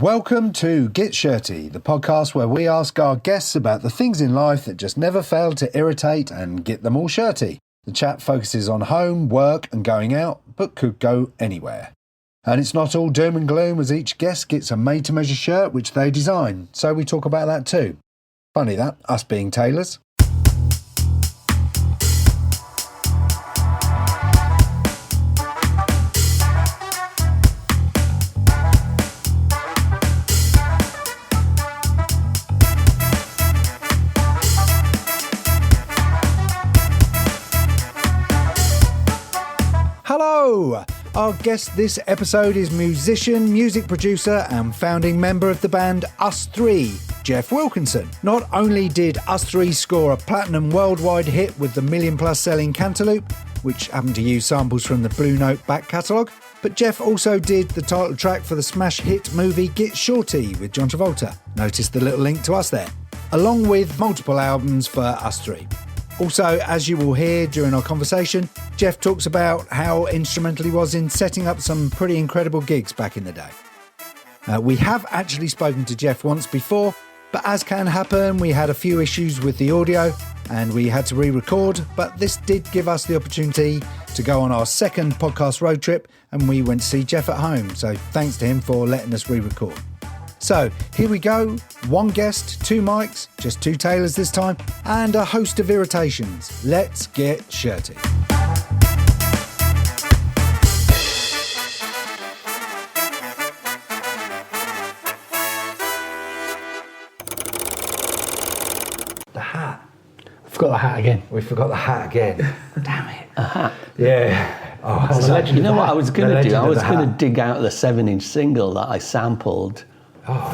Welcome to Get Shirty, the podcast where we ask our guests about the things in life that just never fail to irritate and get them all shirty. The chat focuses on home, work and going out, but could go anywhere. And it's not all doom and gloom, as each guest gets a made-to-measure shirt which they design, so we talk about that too. Funny that, us being tailors. Hello! Our guest this episode is musician, music producer and founding member of the band Us Three, Geoff Wilkinson. Not only did Us Three score a platinum worldwide hit with the million-plus selling Cantaloupe, which happened to use samples from the Blue Note back catalogue, but Geoff also did the title track for the smash hit movie Get Shorty with John Travolta. Notice the little link to us there. Along with multiple albums for Us Three. Also, as you will hear during our conversation, Geoff talks about how instrumental he was in setting up some pretty incredible gigs back in the day. We have actually spoken to Geoff once before, but as can happen, we had a few issues with the audio and we had to re-record, but this did give us the opportunity to go on our second podcast road trip and we went to see Geoff at home, so thanks to him for letting us re-record. So, here we go, one guest, two mics, just two tailors this time, and a host of irritations. Let's get shirty. The hat. Forgot the hat again. We forgot the hat again. Damn it. A hat. Yeah. Oh, you know what I was going to do? I was going to dig out the 7-inch single that I sampled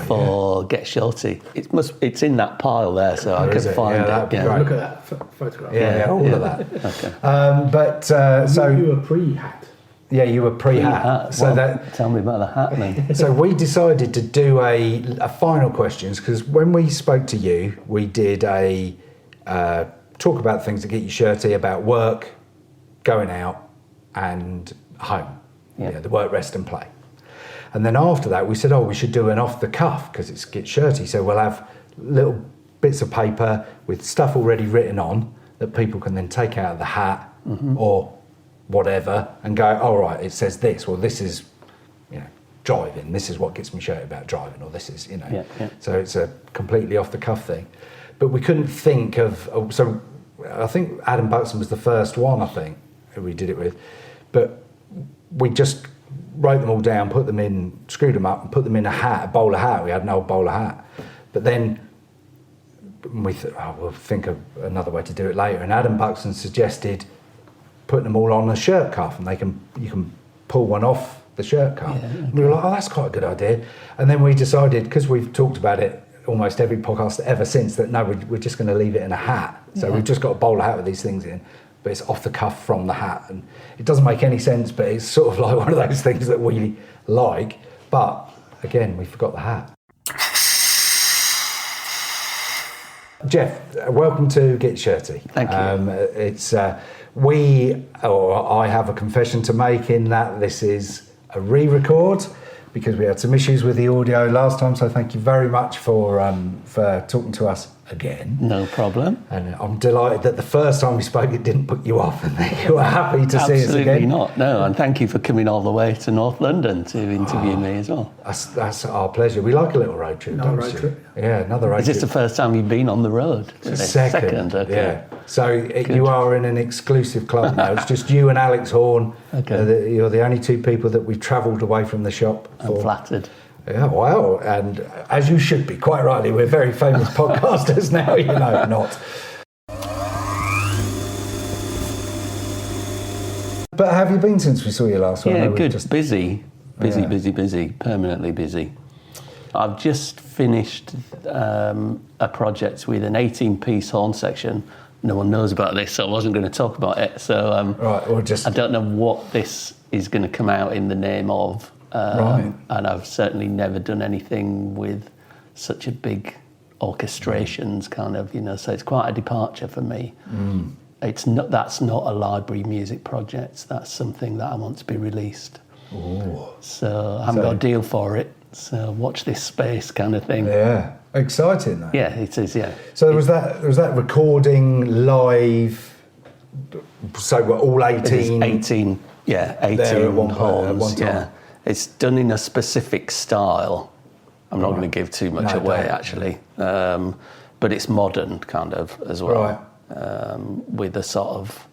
for Get Shorty. It's in that pile there, so I could find it. Yeah. Look at that photograph. Yeah, all of that. Okay. So you were pre-hat. Yeah, you were pre-hat. So tell me about the hat then. So we decided to do a final questions because when we spoke to you, we did a talk about things that get you shirty, about work, going out, and home. Yeah. The work, rest, and play. And then after that, we said, we should do an off the cuff because it's get shirty. So we'll have little bits of paper with stuff already written on that people can then take out of the hat or whatever and go, all right, it says this, or this is, driving. This is what gets me shirty about driving, or this is, Yeah. So it's a completely off the cuff thing. But we couldn't think of, so I think Adam Buxton was the first one, I think, who we did it with. But we just wrote them all down, put them in, screwed them up and put them in a bowler hat. We had an old bowler hat. But then we thought, we'll think of another way to do it later. And Adam Buxton suggested putting them all on a shirt cuff and you can pull one off the shirt cuff. Yeah, okay. And we were like, that's quite a good idea. And then we decided, because we've talked about it almost every podcast ever since, that no, we're just going to leave it in a hat. So we've just got a bowler hat with these things in, but it's off the cuff from the hat. And it doesn't make any sense, but it's sort of like one of those things that we like. But again, we forgot the hat. Geoff, welcome to Get Shirty. Thank you. It's I have a confession to make in that this is a re-record because we had some issues with the audio last time. So thank you very much for talking to us again. No problem. And I'm delighted that the first time we spoke it didn't put you off and that you were happy to see us again. Absolutely not, no. And thank you for coming all the way to North London to interview me as well. That's our pleasure. We like a little road trip, Another road trip. Yeah, another road trip. Is this the first time you've been on the road? Second, okay. Yeah. So you are in an exclusive club now. It's just you and Alex Horn. Okay. You're the only two people that we've travelled away from the shop for. I'm flattered. Yeah, wow. And as you should be, quite rightly, we're very famous podcasters now, not. But have you been since we saw you last one? Yeah, good. Busy, permanently busy. I've just finished a project with an 18-piece horn section. No one knows about this, so I wasn't going to talk about it. So I don't know what this is going to come out in the name of. And I've certainly never done anything with such a big orchestrations kind of, so it's quite a departure for me. That's not a library music project. That's something that I want to be released. Ooh. So I haven't got a deal for it. So watch this space kind of thing. Yeah, exciting though. Yeah, it is. Yeah. So was that recording live? So we're all 18. 18. Yeah, 18 there at one horns. time. Yeah, it's done in a specific style. I'm not going to give too much away, actually, but it's modern kind of as well. Right. With a sort of.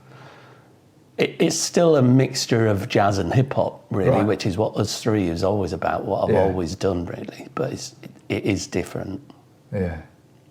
It's still a mixture of jazz and hip hop, really, Right. which is what Us Three is always about. What I've always done, really, but it is different. Yeah.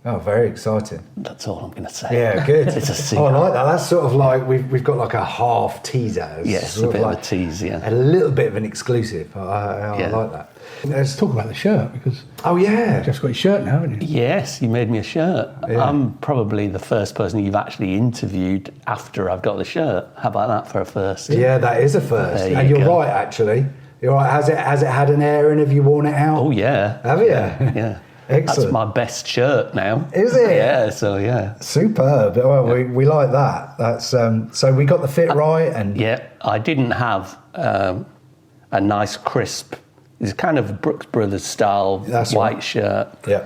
Oh, very exciting. That's all I'm going to say. Yeah, good. It's a Oh, secret. I like that. That's sort of like we've got like a half teaser. Yes, a sort bit of like a tease, yeah. A little bit of an exclusive. I like that. Let's talk about the shirt, because Oh yeah. Jeff's got his shirt now, haven't you? Yes, you made me a shirt. Yeah. I'm probably the first person you've actually interviewed after I've got the shirt. How about that for a first? Yeah, that is a first. There you And you're go. right, actually. You're right. Has it had an air, and have you worn it out? Oh, yeah. Have you? Yeah. Excellent. That's my best shirt now. Is it? Yeah, so yeah. Superb. Well, we like that. That's so we got the fit right, and Yeah, I didn't have a nice crisp, it's kind of Brooks Brothers style That's white right. shirt. yeah.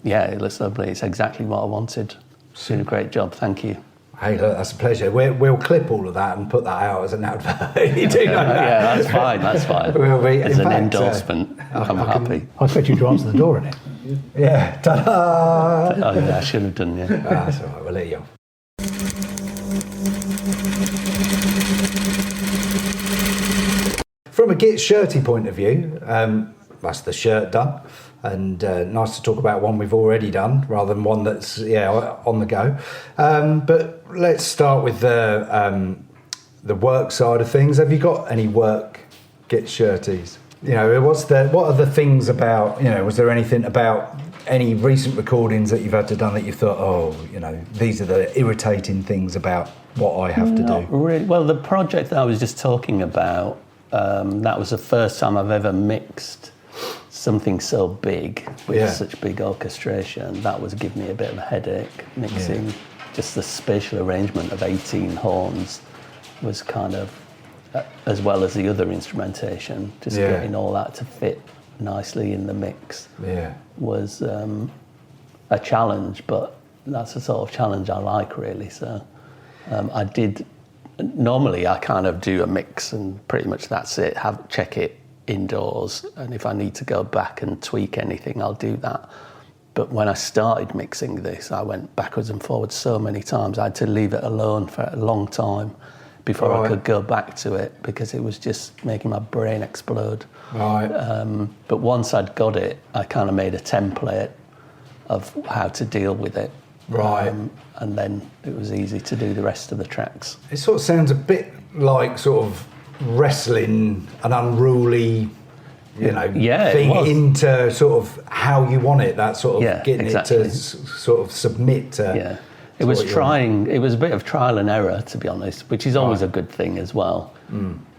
Yeah, it looks lovely. It's exactly what I wanted. Did a great job, thank you. Hey, look, that's a pleasure. We'll clip all of that and put that out as an advert. You do know that. Yeah, that's fine, that's fine. We'll be- As in an fact, endorsement, I'm happy. I expect you to answer the door in it. Yeah. Ta-da! Oh, yeah, I should have done, yeah. That's all right. We'll let you off. From a Git Shirty point of view, that's the shirt done, and nice to talk about one we've already done rather than one that's on the go. But let's start with the work side of things. Have you got any work Git Shirties? You know, what are the things about? You know, was there anything about any recent recordings that you've had to done that you thought, oh, you know, these are the irritating things about what I have to do? Really, well, the project that I was just talking about, that was the first time I've ever mixed something so big with such big orchestration. That was giving me a bit of a headache, mixing just the spatial arrangement of 18 horns was kind of, as well as the other instrumentation, just getting all that to fit nicely in the mix was a challenge, but that's the sort of challenge I like, really. So normally I kind of do a mix and pretty much that's it, check it indoors, and if I need to go back and tweak anything, I'll do that. But when I started mixing this, I went backwards and forwards so many times, I had to leave it alone for a long time before I could go back to it, because it was just making my brain explode. Right. But once I'd got it, I kind of made a template of how to deal with it. Right. And then it was easy to do the rest of the tracks. It sort of sounds a bit like sort of wrestling an unruly, thing into sort of how you want it. That sort of getting it to sort of submit to. Yeah. It was it was a bit of trial and error, to be honest, which is always a good thing as well.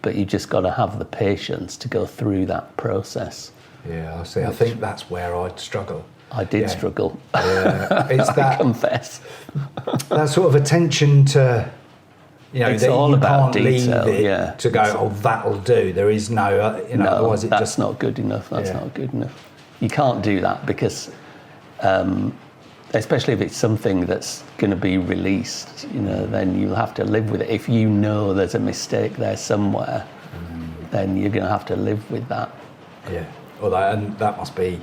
But you just got to have the patience to go through that process. Yeah, I see. I think that's where I'd struggle. I did struggle. Yeah. It's I confess. that sort of attention to, it's that all you about can't detail, leave it to go, oh, that'll do. There is no, otherwise it that's just... not good enough. That's not good enough. You can't do that because, especially if it's something that's going to be released, then you'll have to live with it. If you know there's a mistake there somewhere, then you're going to have to live with that. Yeah, and that must be...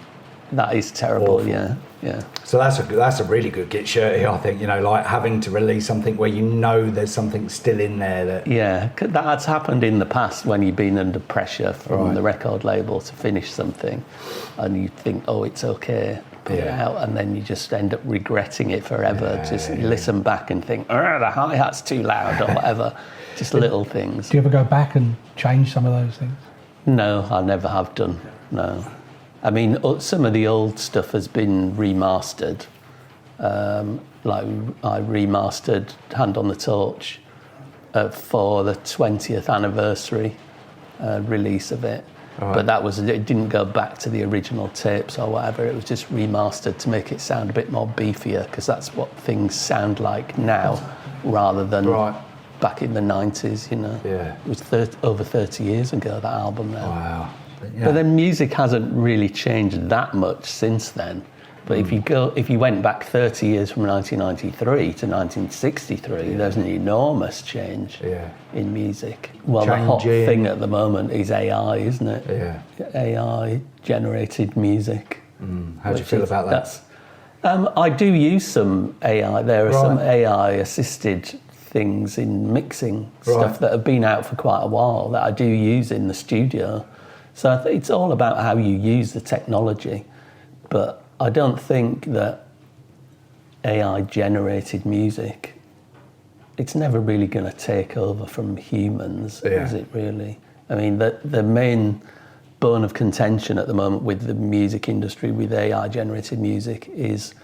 That is terrible, awful. yeah. So that's a really good Git Shirty, I think, like having to release something where there's something still in there that... Yeah, that's happened in the past when you've been under pressure from the record label to finish something and you think, oh, it's okay, put it out, and then you just end up regretting it forever. Listen back and think, the hi-hat's too loud or whatever. Just little things. Do you ever go back and change some of those things? No, I never have done, no. I mean, some of the old stuff has been remastered. Like I remastered Hand on the Torch for the 20th anniversary release of it. Right. But it didn't go back to the original tapes or whatever. It was just remastered to make it sound a bit more beefier, because that's what things sound like now rather than back in the 90s, Yeah. It was over 30 years ago, that album now. Wow. But then music hasn't really changed that much since then. But if you went back 30 years from 1993 to 1963, there's an enormous change in music. Well, the hot thing at the moment is AI, isn't it? Yeah. AI-generated music. How do you feel about that? I do use some AI. There are some AI-assisted things in mixing stuff that have been out for quite a while that I do use in the studio. So I think it's all about how you use the technology. But I don't think that AI-generated music, it's never really going to take over from humans, is it really? I mean, the main bone of contention at the moment with the music industry, with AI-generated music, is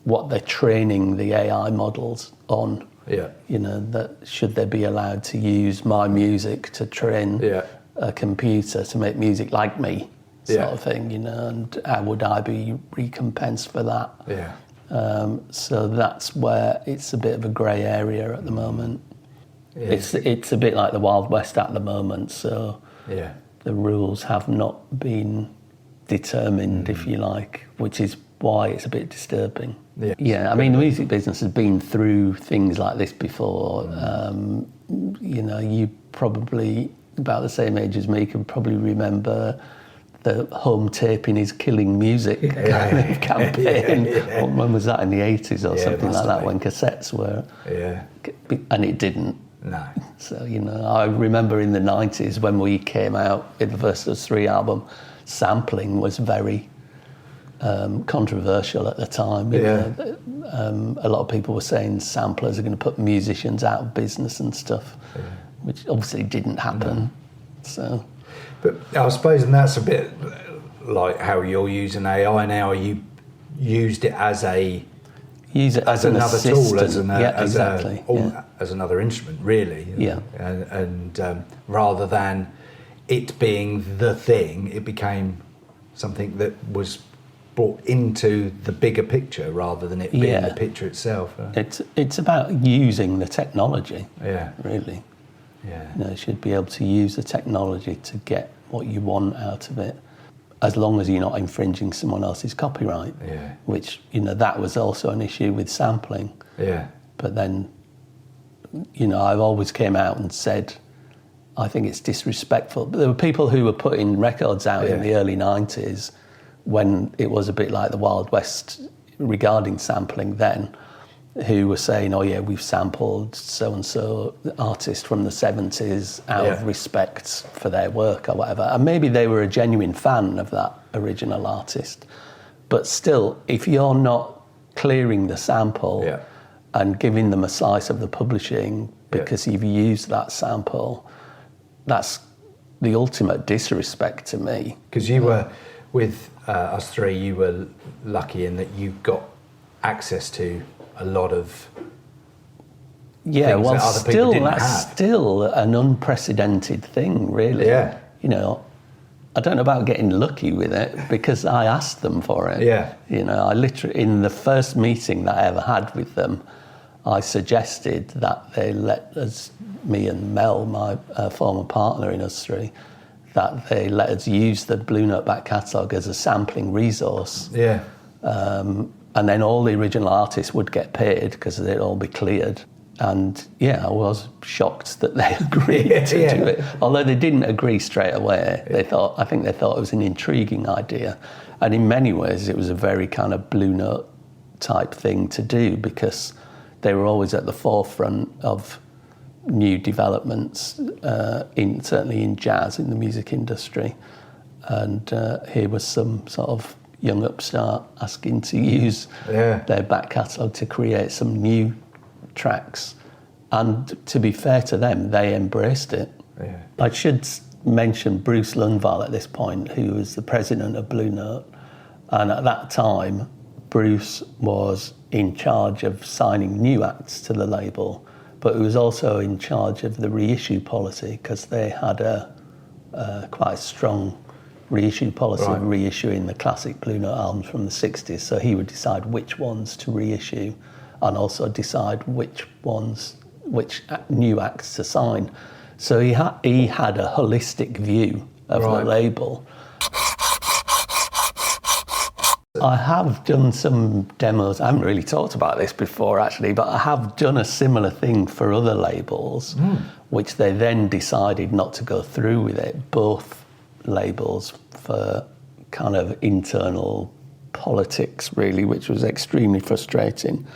what they're training the AI models on. Yeah. You know, that should they be allowed to use my music to train a computer to make music like me, sort of thing, you know, and how would I be recompensed for that? Yeah. So that's where it's a bit of a grey area at the moment. Yeah. It's a bit like the Wild West at the moment, so the rules have not been determined, if you like, which is why it's a bit disturbing. Yeah, I mean, the music business has been through things like this before. You know, you probably, about the same age as me, can probably remember the home taping is killing music kind of campaign. When was that, in the 80s or something like that, when cassettes were... And it didn't. No. So, you know, I remember in the 90s when we came out with the first of 3 album, sampling was very controversial at the time. You know, a lot of people were saying samplers are going to put musicians out of business and stuff, which obviously didn't happen. So, but I suppose, and that's a bit like how you're using AI now. You used it as an another tool, as another instrument, really. And rather than it being the thing, it became something that was brought into the bigger picture rather than it being the picture itself. It's about using the technology, really. Yeah. You know, you should be able to use the technology to get what you want out of it, as long as you're not infringing someone else's copyright. Yeah. Which, you know, that was also an issue with sampling. Yeah. But then, you know, I've always came out and said, I think it's disrespectful. But there were people who were putting records out in the early 90s when it was a bit like the Wild West regarding sampling then, who were saying, oh yeah, we've sampled so-and-so artist from the 70s out of respect for their work or whatever. And maybe they were a genuine fan of that original artist. But still, if you're not clearing the sample and giving them a slice of the publishing because you've used that sample, that's the ultimate disrespect to me. Because you were, with us three, you were lucky in that you got access to a lot of things that other people didn't have. Still an unprecedented thing, really. Yeah. You know, I don't know about getting lucky with it because I asked them for it. Yeah. You know, I literally, in the first meeting that I ever had with them, I suggested that they let us, me and Mel, my former partner in us three, that they let us use the Blue Note back catalogue as a sampling resource. Yeah. And then all the original artists would get paid because they'd all be cleared. And I was shocked that they agreed to do it. Although they didn't agree straight away. I think they thought it was an intriguing idea. And in many ways it was a very kind of Blue Note type thing to do because they were always at the forefront of new developments, certainly in jazz, in the music industry. And here was some sort of young upstart asking to use their back catalogue to create some new tracks. And to be fair to them, they embraced it. Yeah. I should mention Bruce Lundvall at this point, who was the president of Blue Note. And at that time, Bruce was in charge of signing new acts to the label, but he was also in charge of the reissue policy because they had quite a strong reissue policy of reissuing the classic Blue Note albums from the 60s. So he would decide which ones to reissue and also decide which new acts to sign. So he had a holistic view of the label. I have done some demos. I haven't really talked about this before, actually, but I have done a similar thing for other labels, which they then decided not to go through with it, both labels, for kind of internal politics, really, which was extremely frustrating.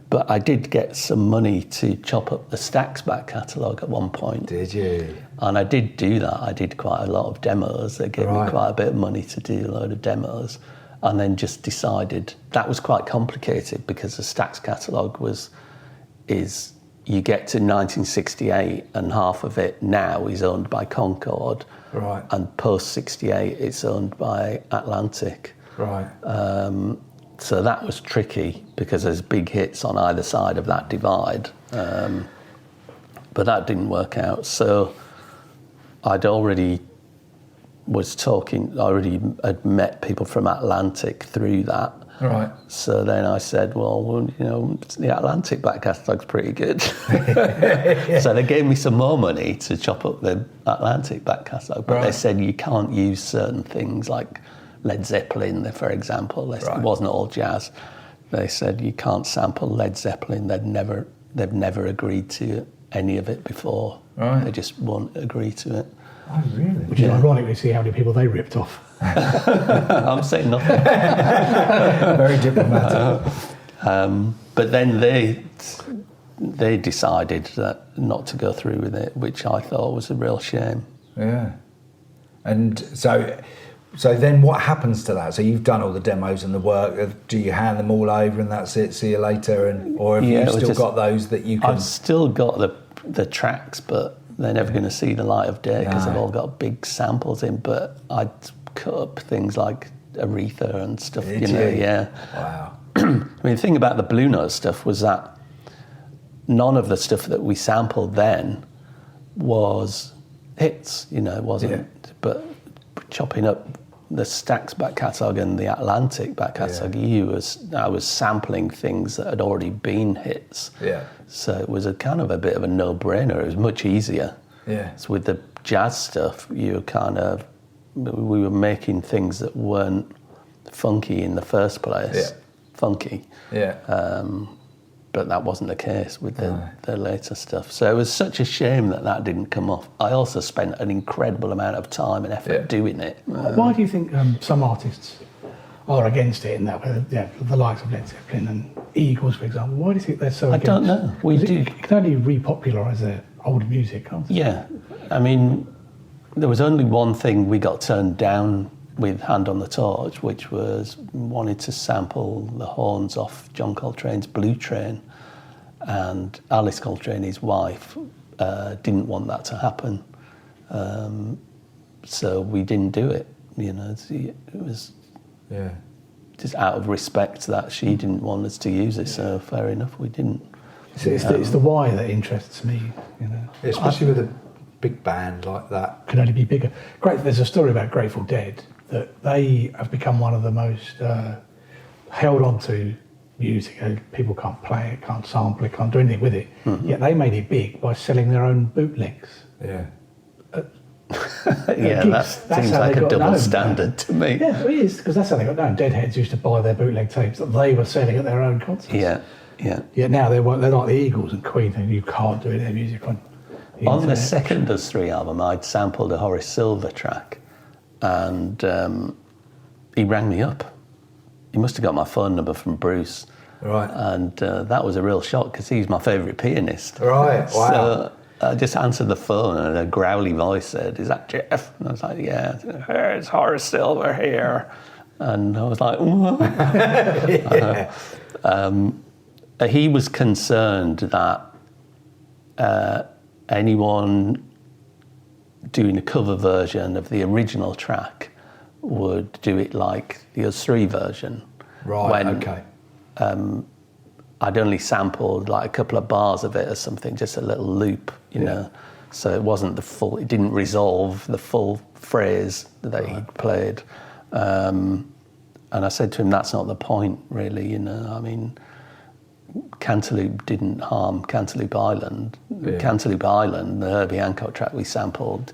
But I did get some money to chop up the Stax back catalogue at one point. Did you? And I did do that. I did quite a lot of demos. They gave me quite a bit of money to do a load of demos. And then just decided that was quite complicated because the Stax catalogue is you get to 1968 and half of it now is owned by Concord. Right. And post 68 it's owned by Atlantic. Right. So that was tricky because there's big hits on either side of that divide. But that didn't work out. So I'd already had met people from Atlantic through that. Right. So then I said, well, the Atlantic back catalogue's pretty good. So they gave me some more money to chop up the Atlantic back catalogue. But they said you can't use certain things like Led Zeppelin, for example. It wasn't all jazz. They said you can't sample Led Zeppelin. They've never agreed to any of it before. Right. They just won't agree to it. Oh, really? Which is ironic to see how many people they ripped off. I'm saying nothing. Very diplomatic. But then they decided that not to go through with it, which I thought was a real shame. Yeah. And so then what happens to that? So you've done all the demos and the work. Do you hand them all over and that's it, see you later? Or have you still got those that you can... I've still got the tracks, but they're never going to see the light of day because they've all got big samples in. But I'd cut up things like Aretha and stuff, yeah. Wow. I mean, the thing about the Blue Note stuff was that none of the stuff that we sampled then was hits, it wasn't. Yeah. But chopping up the Stax back catalogue and the Atlantic back catalogue, I was sampling things that had already been hits. Yeah. So it was a kind of a bit of a no-brainer. It was much easier. Yeah. So with the jazz stuff, we were making things that weren't funky in the first place. Yeah. Funky. Yeah. But that wasn't the case with the later stuff. So it was such a shame that didn't come off. I also spent an incredible amount of time and effort doing it. Why do you think some artists are against it in that way? The likes of Led Zeppelin and Eagles, for example. Why do you think they're so against it? I don't know. You can only repopularise their old music, can't you? Yeah. I mean, there was only one thing we got turned down with Hand on the Torch, which was wanted to sample the horns off John Coltrane's Blue Train, and Alice Coltrane, his wife, didn't want that to happen, so we didn't do it. It was just out of respect that she didn't want us to use it, so fair enough, we didn't. It's the why that interests me, especially with a big band like that. Can only be bigger. There's a story about Grateful Dead that they have become one of the most held on to music. People can't play it, can't sample it, can't do anything with it. Mm-hmm. Yet they made it big by selling their own bootlegs. Yeah. That seems like a double standard to me. Yeah, it is, because that's how they got known. Deadheads used to buy their bootleg tapes that they were selling at their own concerts. Yeah. Yet now they're like the Eagles and Queen, and you can't do their music on the On internet. the second Us 3 album, I'd sampled a Horace Silver track, and he rang me up. He must have got my phone number from Bruce. Right. And that was a real shock because he's my favourite pianist. Right, wow. So I just answered the phone and a growly voice said, "Is that Geoff?" And I was like, "Yeah." "Hey, it's Horace Silver here." And I was like, he was concerned that anyone doing a cover version of the original track would do it like the Us 3 version. Right, okay. I'd only sampled like a couple of bars of it or something, just a little loop, you know. So it wasn't it didn't resolve the full phrase that he'd played. And I said to him, that's not the point, really, I mean, Cantaloupe didn't harm Cantaloupe Island. Yeah. Cantaloupe Island, the Herbie Hancock track we sampled,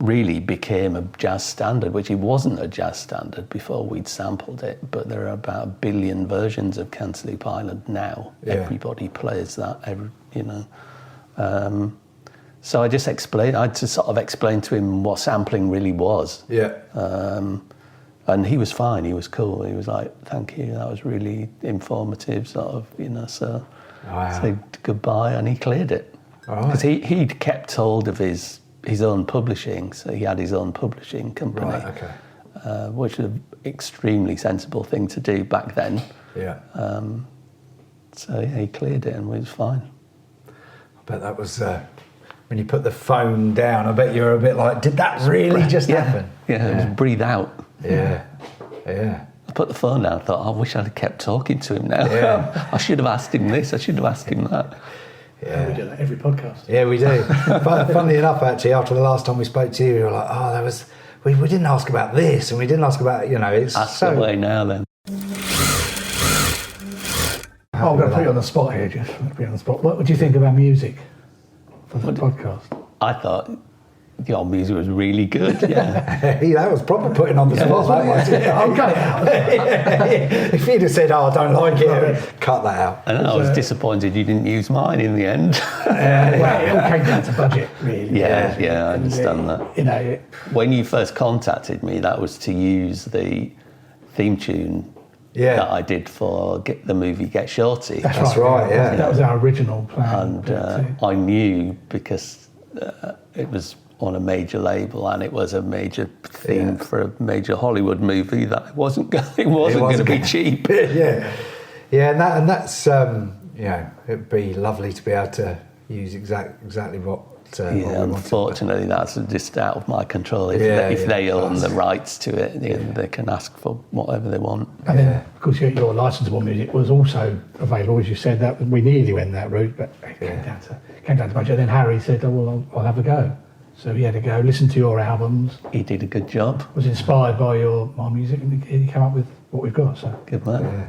really became a jazz standard, which it wasn't a jazz standard before we'd sampled it, but there are about 1 billion versions of Cantaloupe Island now. Yeah. Everybody plays that, so I just explained, I had to sort of explain to him what sampling really was. Yeah. And he was fine, he was cool. He was like, thank you, that was really informative, sort of, so said goodbye, and he cleared it. Because he'd kept hold of his own publishing, so he had his own publishing company, which was an extremely sensible thing to do back then. Yeah. So yeah, he cleared it and it was fine. I bet that was, when you put the phone down, I bet you were a bit like, did that really just happen? Yeah, it was breathe out. Yeah, yeah. I put the phone down, I thought, I wish I'd have kept talking to him now. Yeah. I should have asked him this, I should have asked him that. Yeah. We do that every podcast. Yeah, we do. But funnily enough, actually, after the last time we spoke to you, we were like, we didn't ask about this, and we didn't ask about, it's That's the way now then. I'm going to put you on the spot here, Geoff. I'm going to put you on the spot. What would you think about music for the podcast? I thought your music was really good, yeah. That was proper putting on the spot. I'll cut it out. If you'd have said, I don't like it, cut that out. And I was disappointed you didn't use mine in the end. Well, it all came down to budget, really. Yeah, I understand that. When you first contacted me, that was to use the theme tune that I did for the movie Get Shorty. That's right, yeah. That was our original plan. And I knew because it was on a major label and it was a major theme for a major Hollywood movie that it wasn't going to be cheap. Yeah, and that's it'd be lovely to be able to use exactly what. Unfortunately, that's just out of my control. If they own the rights to it, they can ask for whatever they want. And then, of course, your licensable music was also available, as you said. That we nearly went that route, but it came down to budget. Then Harry said, "Oh well, I'll have a go." So he had to go listen to your albums. He did a good job. Was inspired by my music, and he came up with what we've got. So good man. Yeah.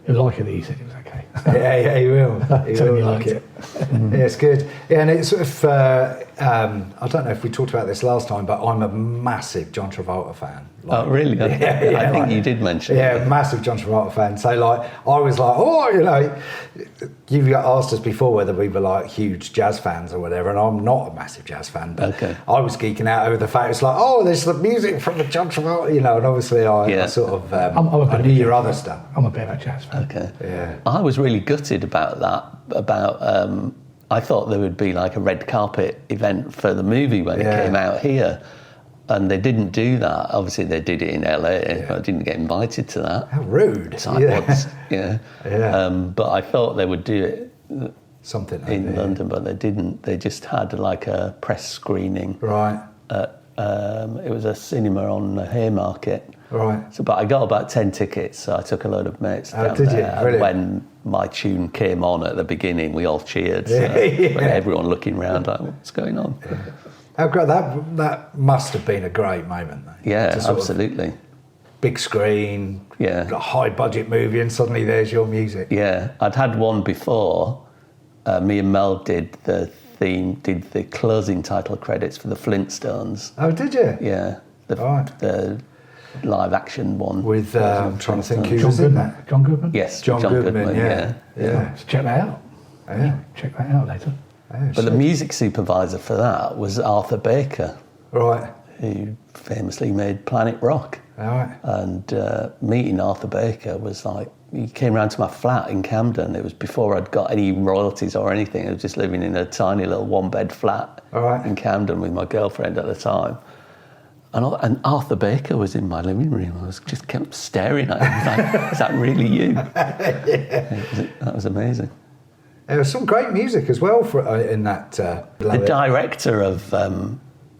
He'll like it. He said it was okay. Yeah, he will. He will like it. Yeah, it's good. Yeah, and it's sort of. I don't know if we talked about this last time, but I'm a massive John Travolta fan. Oh, really? I think you did mention. Yeah, massive John Travolta fan. So, I was like, you've asked us before whether we were like huge jazz fans or whatever, and I'm not a massive jazz fan, but I was geeking out over the fact it's like, there's the music from the John Travolta, and obviously I sort of I knew your other stuff. I'm a bit of a jazz fan. Okay. Yeah. I was really gutted about that. I thought there would be like a red carpet event for the movie when it came out here. And they didn't do that. Obviously, they did it in LA. I didn't get invited to that. How rude. So but I thought they would do it in London, but they didn't. They just had like a press screening. Right. It was a cinema on the Haymarket. Right. So, but I got about 10 tickets, so I took a load of mates down did there. you? Really? When my tune came on at the beginning, we all cheered. Everyone looking around like, what's going on? Yeah. How great, that must have been a great moment, though. Yeah, absolutely. Big screen, a high budget movie, and suddenly there's your music. Yeah, I'd had one before. Me and Mel did the closing title credits for the Flintstones. Oh, did you? Yeah, the live action one. With, I'm trying to think who was in that. John Goodman? Yes, John Goodman, So check that out. Yeah. Check that out later. But the music supervisor for that was Arthur Baker. Right. Who famously made Planet Rock. Right. And meeting Arthur Baker was like, he came round to my flat in Camden. It was before I'd got any royalties or anything. I was just living in a tiny little one-bed flat in Camden with my girlfriend at the time. And Arthur Baker was in my living room. I just kept staring at him. Like, is that really you? That was amazing. There was some great music as well in that. The director of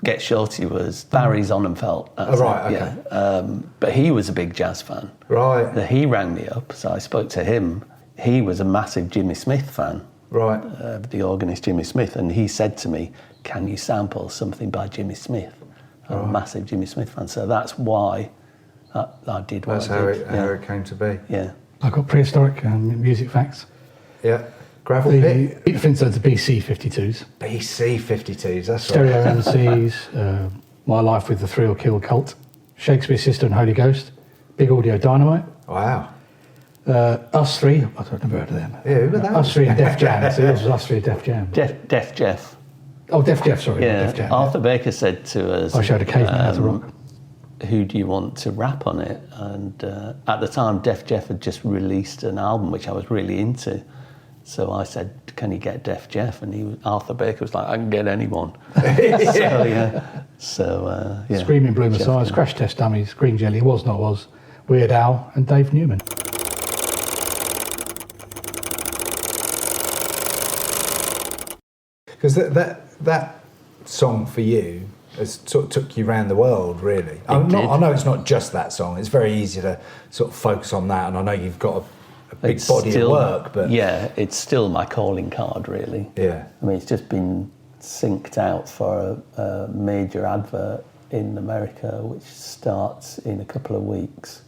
Get Shorty was Barry Sonnenfeld. But he was a big jazz fan. Right. He rang me up, so I spoke to him. He was a massive Jimmy Smith fan. Right. The organist Jimmy Smith, and he said to me, "Can you sample something by Jimmy Smith?" I'm a massive Jimmy Smith fan, so that's why I did what I did. That's how it came to be. Yeah. I've got prehistoric music facts. Yeah. Gravel pit. The Flintstones are BC 52s. BC 52s, that's Stereo right. MCs, My Life with the Thrill Kill Cult, Shakespeare's Sister and Holy Ghost, Big Audio Dynamite. Wow. Us Three, I've never heard of them. Yeah, who were they? Us Three and Def Jam. So yours was Us Three and Def Jam. Def Geoff. Oh, Def Jeff, sorry. Yeah, Def Jam, Arthur Baker said to us, I showed a caveman how to rock. who do you want to rap on it? And at the time, Def Geoff had just released an album which I was really into. So I said, can you get Def Geoff? And Arthur Baker was like, I can get anyone. So Screaming Blue Messiahs, Crash Test Dummies, Green Jelly, Was Not Was, Weird Al and Dave Newman. Because that song for you has sort of took you around the world, really. I know it's not just that song. It's very easy to sort of focus on that, and I know you've got a big body of work, but yeah, it's still my calling card, really. Yeah. I mean, it's just been synced out for a major advert in America, which starts in a couple of weeks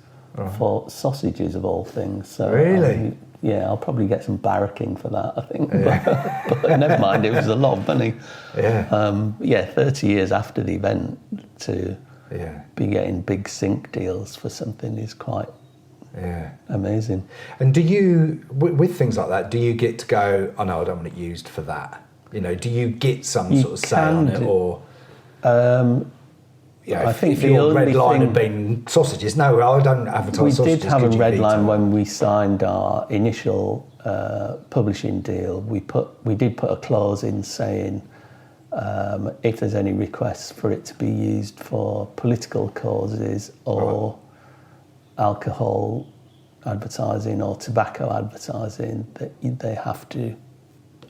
for sausages of all things. So really. I'll probably get some barracking for that, I think. Yeah. But never mind, it was a lot of money. Yeah. 30 years after the event to be getting big sync deals for something is quite amazing. And do you, with things like that, do you get to go, oh no, I don't want it used for that? You know, do you get some sort of say on it, or... I think if your red line had been sausages, no, I don't advertise sausages. We did have a red line when we signed our initial publishing deal. We did put a clause in saying if there's any requests for it to be used for political causes or alcohol advertising or tobacco advertising, that they have to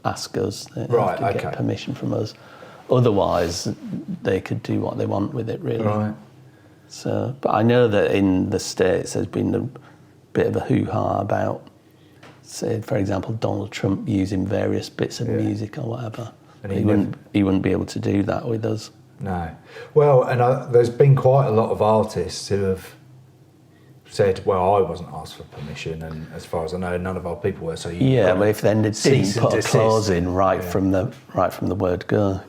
ask us. They have to get permission from us. Otherwise, they could do what they want with it, really. Right. So, but I know that in the States there's been a bit of a hoo-ha about, say, for example, Donald Trump using various bits of music or whatever. And he wouldn't be able to do that with us. No. Well, and there's been quite a lot of artists who have said, well, I wasn't asked for permission, and as far as I know, none of our people were. So but if then they didn't put a clause in from the word go,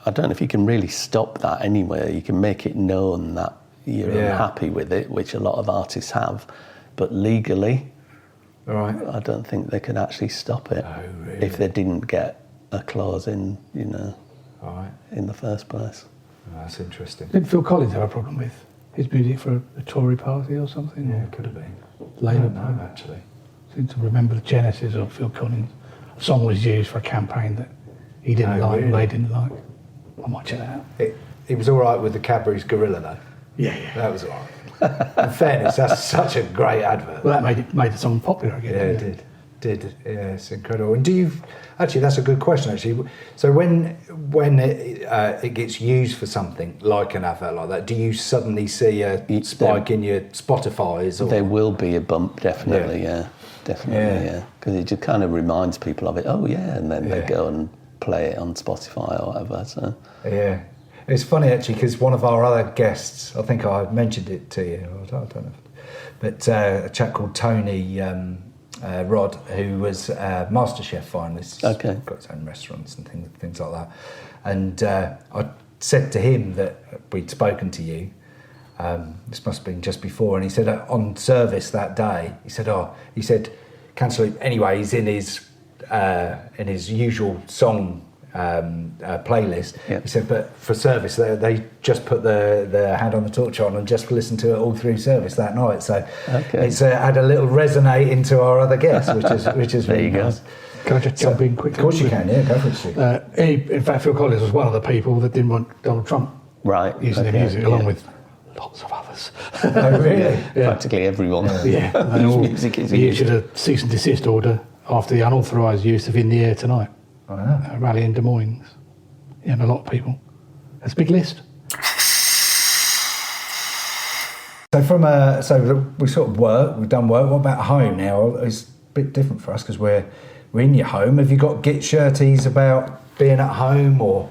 I don't know if you can really stop that anywhere. You can make it known that you're unhappy with it, which a lot of artists have, but legally, I don't think they could actually stop it if they didn't get a clause in, in the first place. Oh, that's interesting. Did Phil Collins have a problem with his music for a Tory party or something? Yeah, it could have been. Labour Party, actually. I seem to remember the genesis of Phil Collins. A song was used for a campaign that he didn't like and they didn't like. I might check that out. He was all right with the Cadbury's Gorilla, though. Yeah. That was all right. In fairness, that's such a great advert. Well, that made the song popular again. Yeah, it did. Yeah, it's incredible. And do you... Actually, that's a good question, actually. So when it gets used for something like an advert like that, do you suddenly see a spike in your Spotify's? Or? There will be a bump, definitely, Definitely. Because it just kind of reminds people of it. Oh, yeah, and then they go and play it on Spotify or whatever. So. Yeah. It's funny, actually, because one of our other guests, I think I mentioned it to you, I don't know, but a chap called Tony... Rod, who was a MasterChef finalist, got his own restaurants and things like that. And I said to him that we'd spoken to you. This must have been just before, and he said on service that day, he said, cancel it anyway. He's in his usual song playlist. He said, but for service they just put the Hand on the Torch on and just listened to it all through service that night. So it's had a little resonate into our other guests, which is really nice. Can I just jump in quickly? Of course you can. Go for it. In fact, Phil Collins was one of the people that didn't want Donald Trump using their music, along with lots of others. Oh, really? Practically everyone. Whose music is he issued a cease and desist order after the unauthorised use of In the Air Tonight. A rally in Des Moines. And a lot of people. That's a big list. So we sort of we've done work. What about home now? It's a bit different for us because we're in your home. Have you got git shirties about being at home, or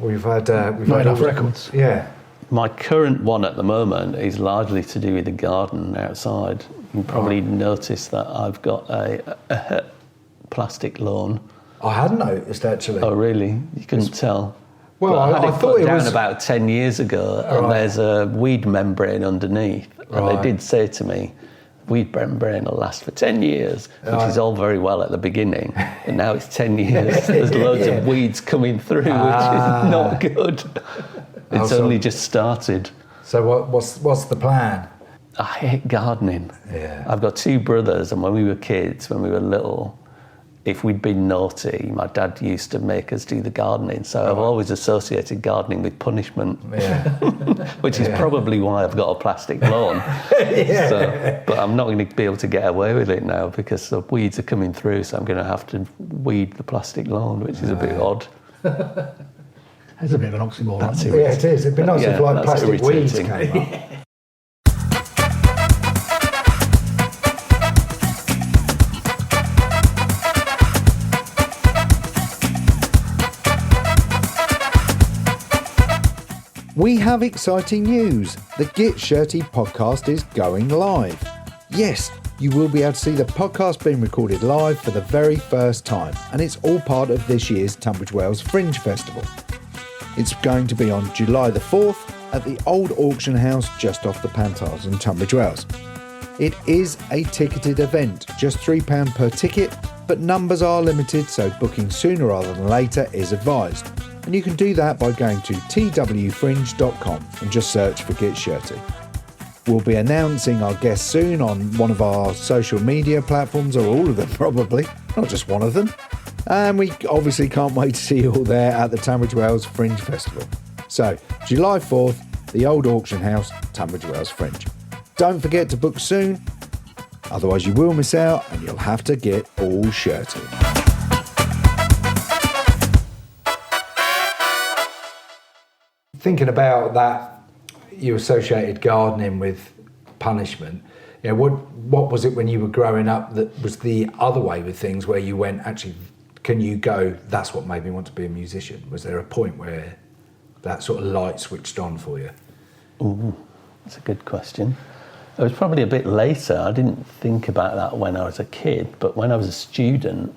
we've had enough records. Yeah. My current one at the moment is largely to do with the garden outside. You probably noticed that I've got a plastic lawn. I hadn't noticed, actually. Oh, really? You couldn't tell? Well, but I had it thought put it down was about 10 years ago, and there's a weed membrane underneath. And they did say to me, weed membrane will last for 10 years, which is all very well at the beginning. And now it's 10 years. There's loads of weeds coming through, which is not good. It's only just started. So what's the plan? I hate gardening. Yeah. I've got two brothers, and when we were kids, when we were little, if we'd been naughty, my dad used to make us do the gardening. So I've always associated gardening with punishment, which is probably why I've got a plastic lawn. But I'm not going to be able to get away with it now because the weeds are coming through, so I'm going to have to weed the plastic lawn, which is a bit odd. That's a bit of an oxymoron. Yeah, it is. It'd be nice if like plastic weeds came up. We have exciting news. The Get Shirty podcast is going live. Yes, you will be able to see the podcast being recorded live for the very first time, and it's all part of this year's Tunbridge Wells Fringe Festival. It's going to be on July the 4th at the Old Auction House just off the Pantiles in Tunbridge Wells. It is a ticketed event, just £3 per ticket, but numbers are limited, so booking sooner rather than later is advised. And you can do that by going to twfringe.com and just search for Get Shirty. We'll be announcing our guests soon on one of our social media platforms, or all of them probably, not just one of them. And we obviously can't wait to see you all there at the Tunbridge Wells Fringe Festival. So, July 4th, the Old Auction House, Tunbridge Wells Fringe. Don't forget to book soon, otherwise you will miss out and you'll have to get all shirty. Thinking about that, you associated gardening with punishment. You know, what was it when you were growing up that was the other way with things, where you went, actually, can you go, that's what made me want to be a musician? Was there a point where that sort of light switched on for you? Ooh, that's a good question. It was probably a bit later. I didn't think about that when I was a kid, but when I was a student,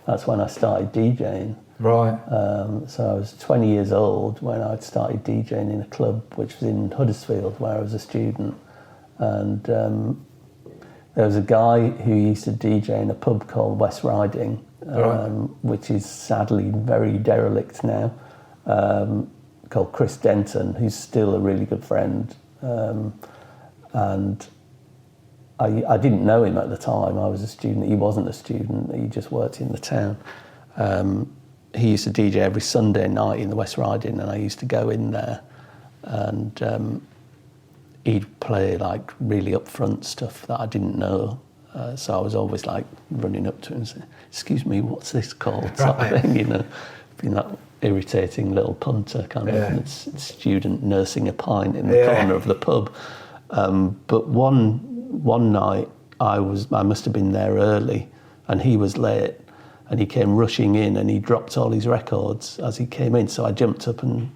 that's when I started DJing. Right. So I was 20 years old when I'd started DJing in a club which was in Huddersfield, where I was a student. And there was a guy who used to DJ in a pub called West Riding, which is sadly very derelict now, called Chris Denton, who's still a really good friend. And I didn't know him at the time. I was a student. He wasn't a student. He just worked in the town. He used to DJ every Sunday night in the West Riding, and I used to go in there, and he'd play like really upfront stuff that I didn't know. So I was always like running up to him and saying, "Excuse me, what's this called?" Sort of thing, you know, being that irritating little punter kind of student nursing a pint in the corner of the pub. But one night I must have been there early, and he was late. And he came rushing in, and he dropped all his records as he came in. So I jumped up and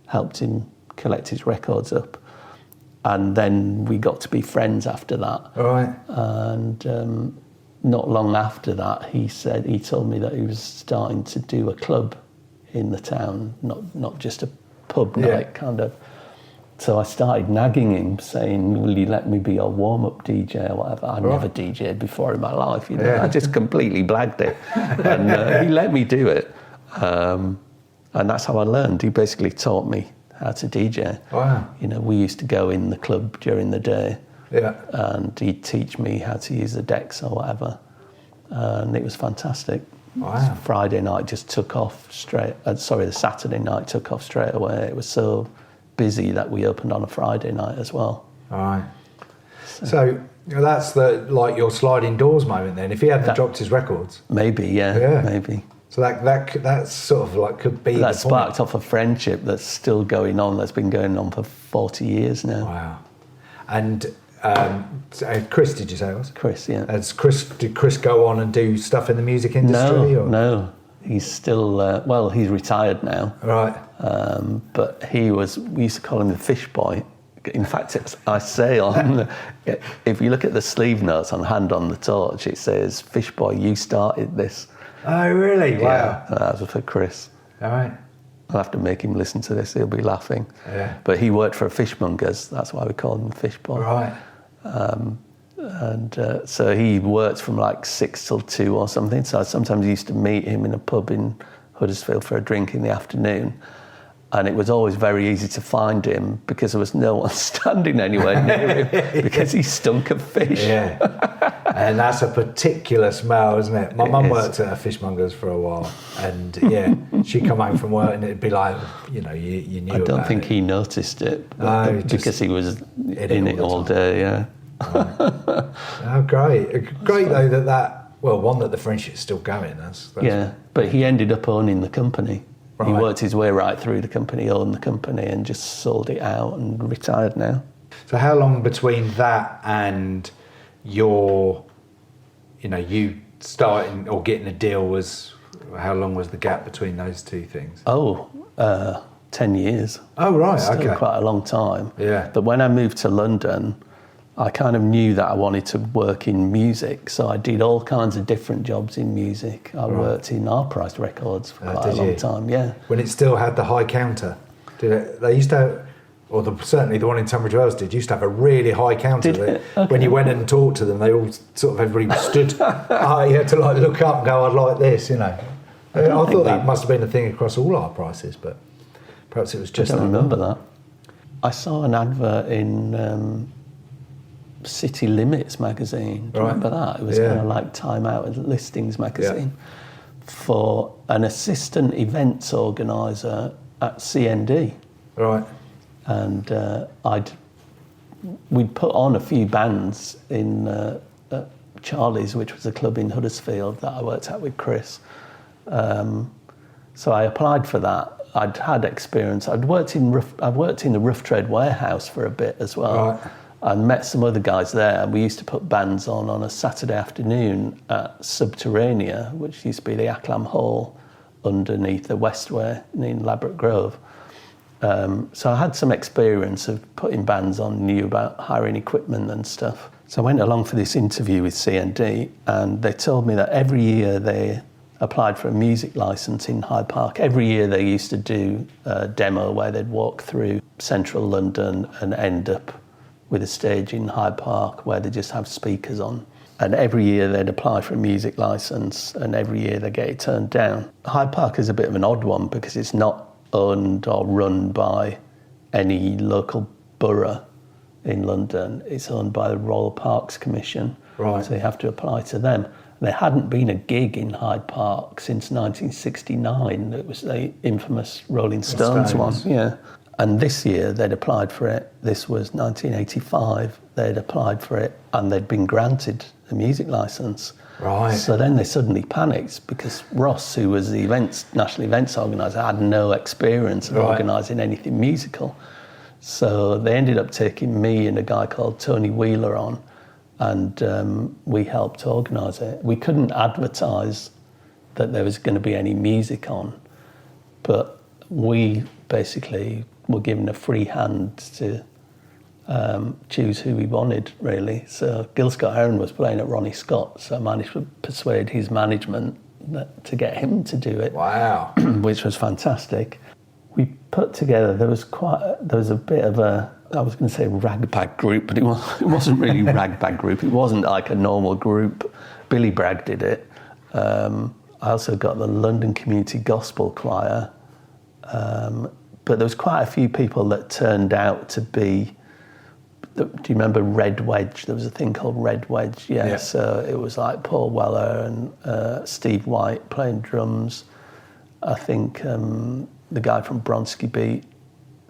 helped him collect his records up. And then we got to be friends after that. Right. And not long after that, he told me that he was starting to do a club in the town, not just a pub night kind of. So I started nagging him, saying, "Will you let me be your warm-up DJ or whatever?" I never DJed before in my life, you know. I just completely blagged it, and he let me do it, and that's how I learned. He basically taught me how to DJ. Wow! You know, we used to go in the club during the day, and he'd teach me how to use the decks or whatever, and it was fantastic. Wow! Friday night just took off straight. The Saturday night took off straight away. It was so busy that we opened on a Friday night as well. All right. So that's your sliding doors moment then. If he hadn't dropped his records, maybe, maybe. So that's sort of like could be. That sparked off a friendship that's still going on. That's been going on for 40 years now. Wow. And Chris, did you say it was? Chris, yeah. Did Chris go on and do stuff in the music industry? No. He's still, he's retired now. Right. But we used to call him the fish boy. In fact, I say if you look at the sleeve notes on Hand on the Torch, it says, "Fish boy, you started this." Oh, really? Wow. Yeah, that was for Chris. All right. I'll have to make him listen to this, he'll be laughing. Yeah. But he worked for a fishmongers, that's why we called him Fish Boy. Right. So he worked from like 6 till 2 or something, so I sometimes used to meet him in a pub in Huddersfield for a drink in the afternoon. And it was always very easy to find him because there was no one standing anywhere near him because he stunk of fish. Yeah. And that's a particular smell, isn't it? My mum worked at a fishmonger's for a while, and yeah, she'd come home from work and it'd be like, you know, you knew. I don't about think it. he noticed it because he was in it all day, yeah. Oh, great. Great though that the friendship's still going. That's yeah, but he ended up owning the company. Right. He worked his way right through the company, owned the company, and just sold it out and retired now. So how long between that and you starting or getting a deal how long was the gap between those two things? 10 years. Oh, right, Still okay. quite a long time. Yeah. But when I moved to London, I kind of knew that I wanted to work in music, so I did all kinds of different jobs in music. I worked in half-price records for quite a long time, yeah. When it still had the high counter? They used to have, certainly the one in Tunbridge Wells used to have a really high counter. Okay. When you went in and talked to them, they all everybody stood. You had to look up and go, I'd like this, you know. I thought that must have been a thing across all our prices, but perhaps it was just. I don't remember that. I saw an advert in City Limits magazine. Do you remember that? It was kind of like Time Out and Listings magazine for an assistant events organiser at CND. Right. And we'd put on a few bands in Charlie's, which was a club in Huddersfield that I worked at with Chris. So I applied for that. I'd had experience. I'd worked in the Rough Trade Warehouse for a bit as well. Right. And met some other guys there. We used to put bands on a Saturday afternoon at Subterranea, which used to be the Acklam Hall underneath the Westway in Ladbroke Grove. So I had some experience of putting bands on, knew about hiring equipment and stuff. So I went along for this interview with CND, and they told me that every year they applied for a music licence in Hyde Park. Every year they used to do a demo where they'd walk through central London and end up with a stage in Hyde Park where they just have speakers on. And every year they'd apply for a music licence, and every year they get it turned down. Hyde Park is a bit of an odd one because it's not owned or run by any local borough in London. It's owned by the Royal Parks Commission. Right. So you have to apply to them. There hadn't been a gig in Hyde Park since 1969. It was the infamous Rolling Stones one. Yeah. And this year they'd applied for it. This was 1985. They'd applied for it and they'd been granted a music licence. Right. So then they suddenly panicked because Ross, who was the national events organiser, had no experience of organising anything musical. So they ended up taking me and a guy called Tony Wheeler on, and we helped organise it. We couldn't advertise that there was going to be any music on, but we basically were given a free hand to choose who we wanted, really. So Gil Scott-Heron was playing at Ronnie Scott, so I managed to persuade his management to get him to do it. Wow. Which was fantastic. We put together, there was a bit of a, I was going to say ragbag group, but it wasn't really a ragbag group. It wasn't like a normal group. Billy Bragg did it. I also got the London Community Gospel Choir. But there was quite a few people that turned out to be, do you remember Red Wedge? There was a thing called Red Wedge, yeah. So it was like Paul Weller and Steve White playing drums. I think the guy from Bronski Beat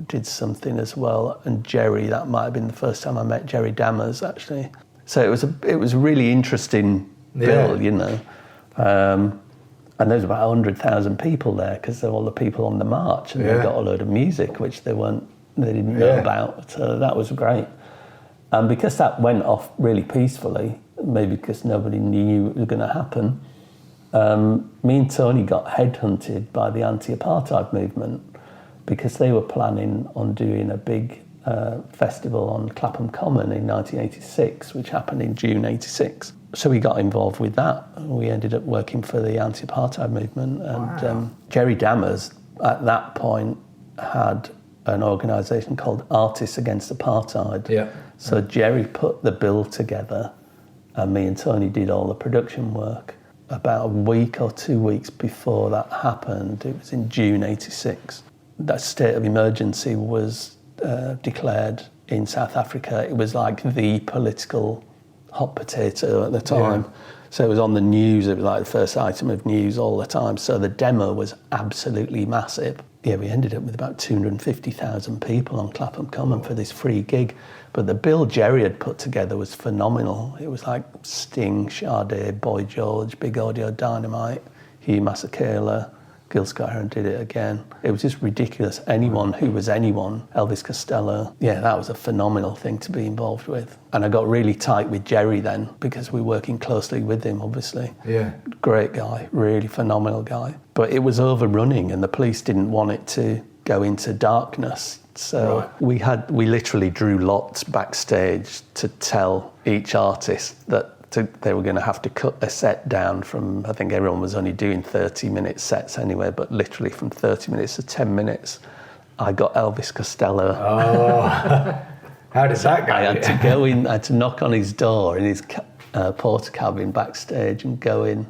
did something as well, and Jerry, that might have been the first time I met Jerry Dammers, actually. So it was a really interesting bill, you know. And there was about 100,000 people there because they're all the people on the march, and they got a load of music which they didn't know about. So that was great. And because that went off really peacefully, maybe because nobody knew it was going to happen, me and Tony got headhunted by the anti-apartheid movement because they were planning on doing a big festival on Clapham Common in 1986, which happened in June 86. So we got involved with that. We ended up working for the anti-apartheid movement. And Jerry Dammers at that point had an organisation called Artists Against Apartheid. Yeah. So Jerry put the bill together and me and Tony did all the production work. About a week or 2 weeks before that happened, it was in June 86, that state of emergency was declared in South Africa. It was like the political hot potato at the time. Yeah. So it was on the news, it was like the first item of news all the time. So the demo was absolutely massive. Yeah, we ended up with about 250,000 people on Clapham Common for this free gig. But the bill Jerry had put together was phenomenal. It was like Sting, Sade, Boy George, Big Audio Dynamite, Hugh Masekela, Gil Scott-Heron did it again. It was just ridiculous. Anyone who was anyone, Elvis Costello. Yeah, that was a phenomenal thing to be involved with. And I got really tight with Jerry then because we were working closely with him, obviously. Yeah. Great guy, really phenomenal guy. But it was overrunning and the police didn't want it to go into darkness. So right. we literally drew lots backstage to tell each artist that they were going to have to cut a set down from, I think everyone was only doing 30-minute sets anyway, but literally from 30 minutes to 10 minutes, I got Elvis Costello. Oh, how did that go? I had to go in, I had to knock on his door in his porter cabin backstage and go in.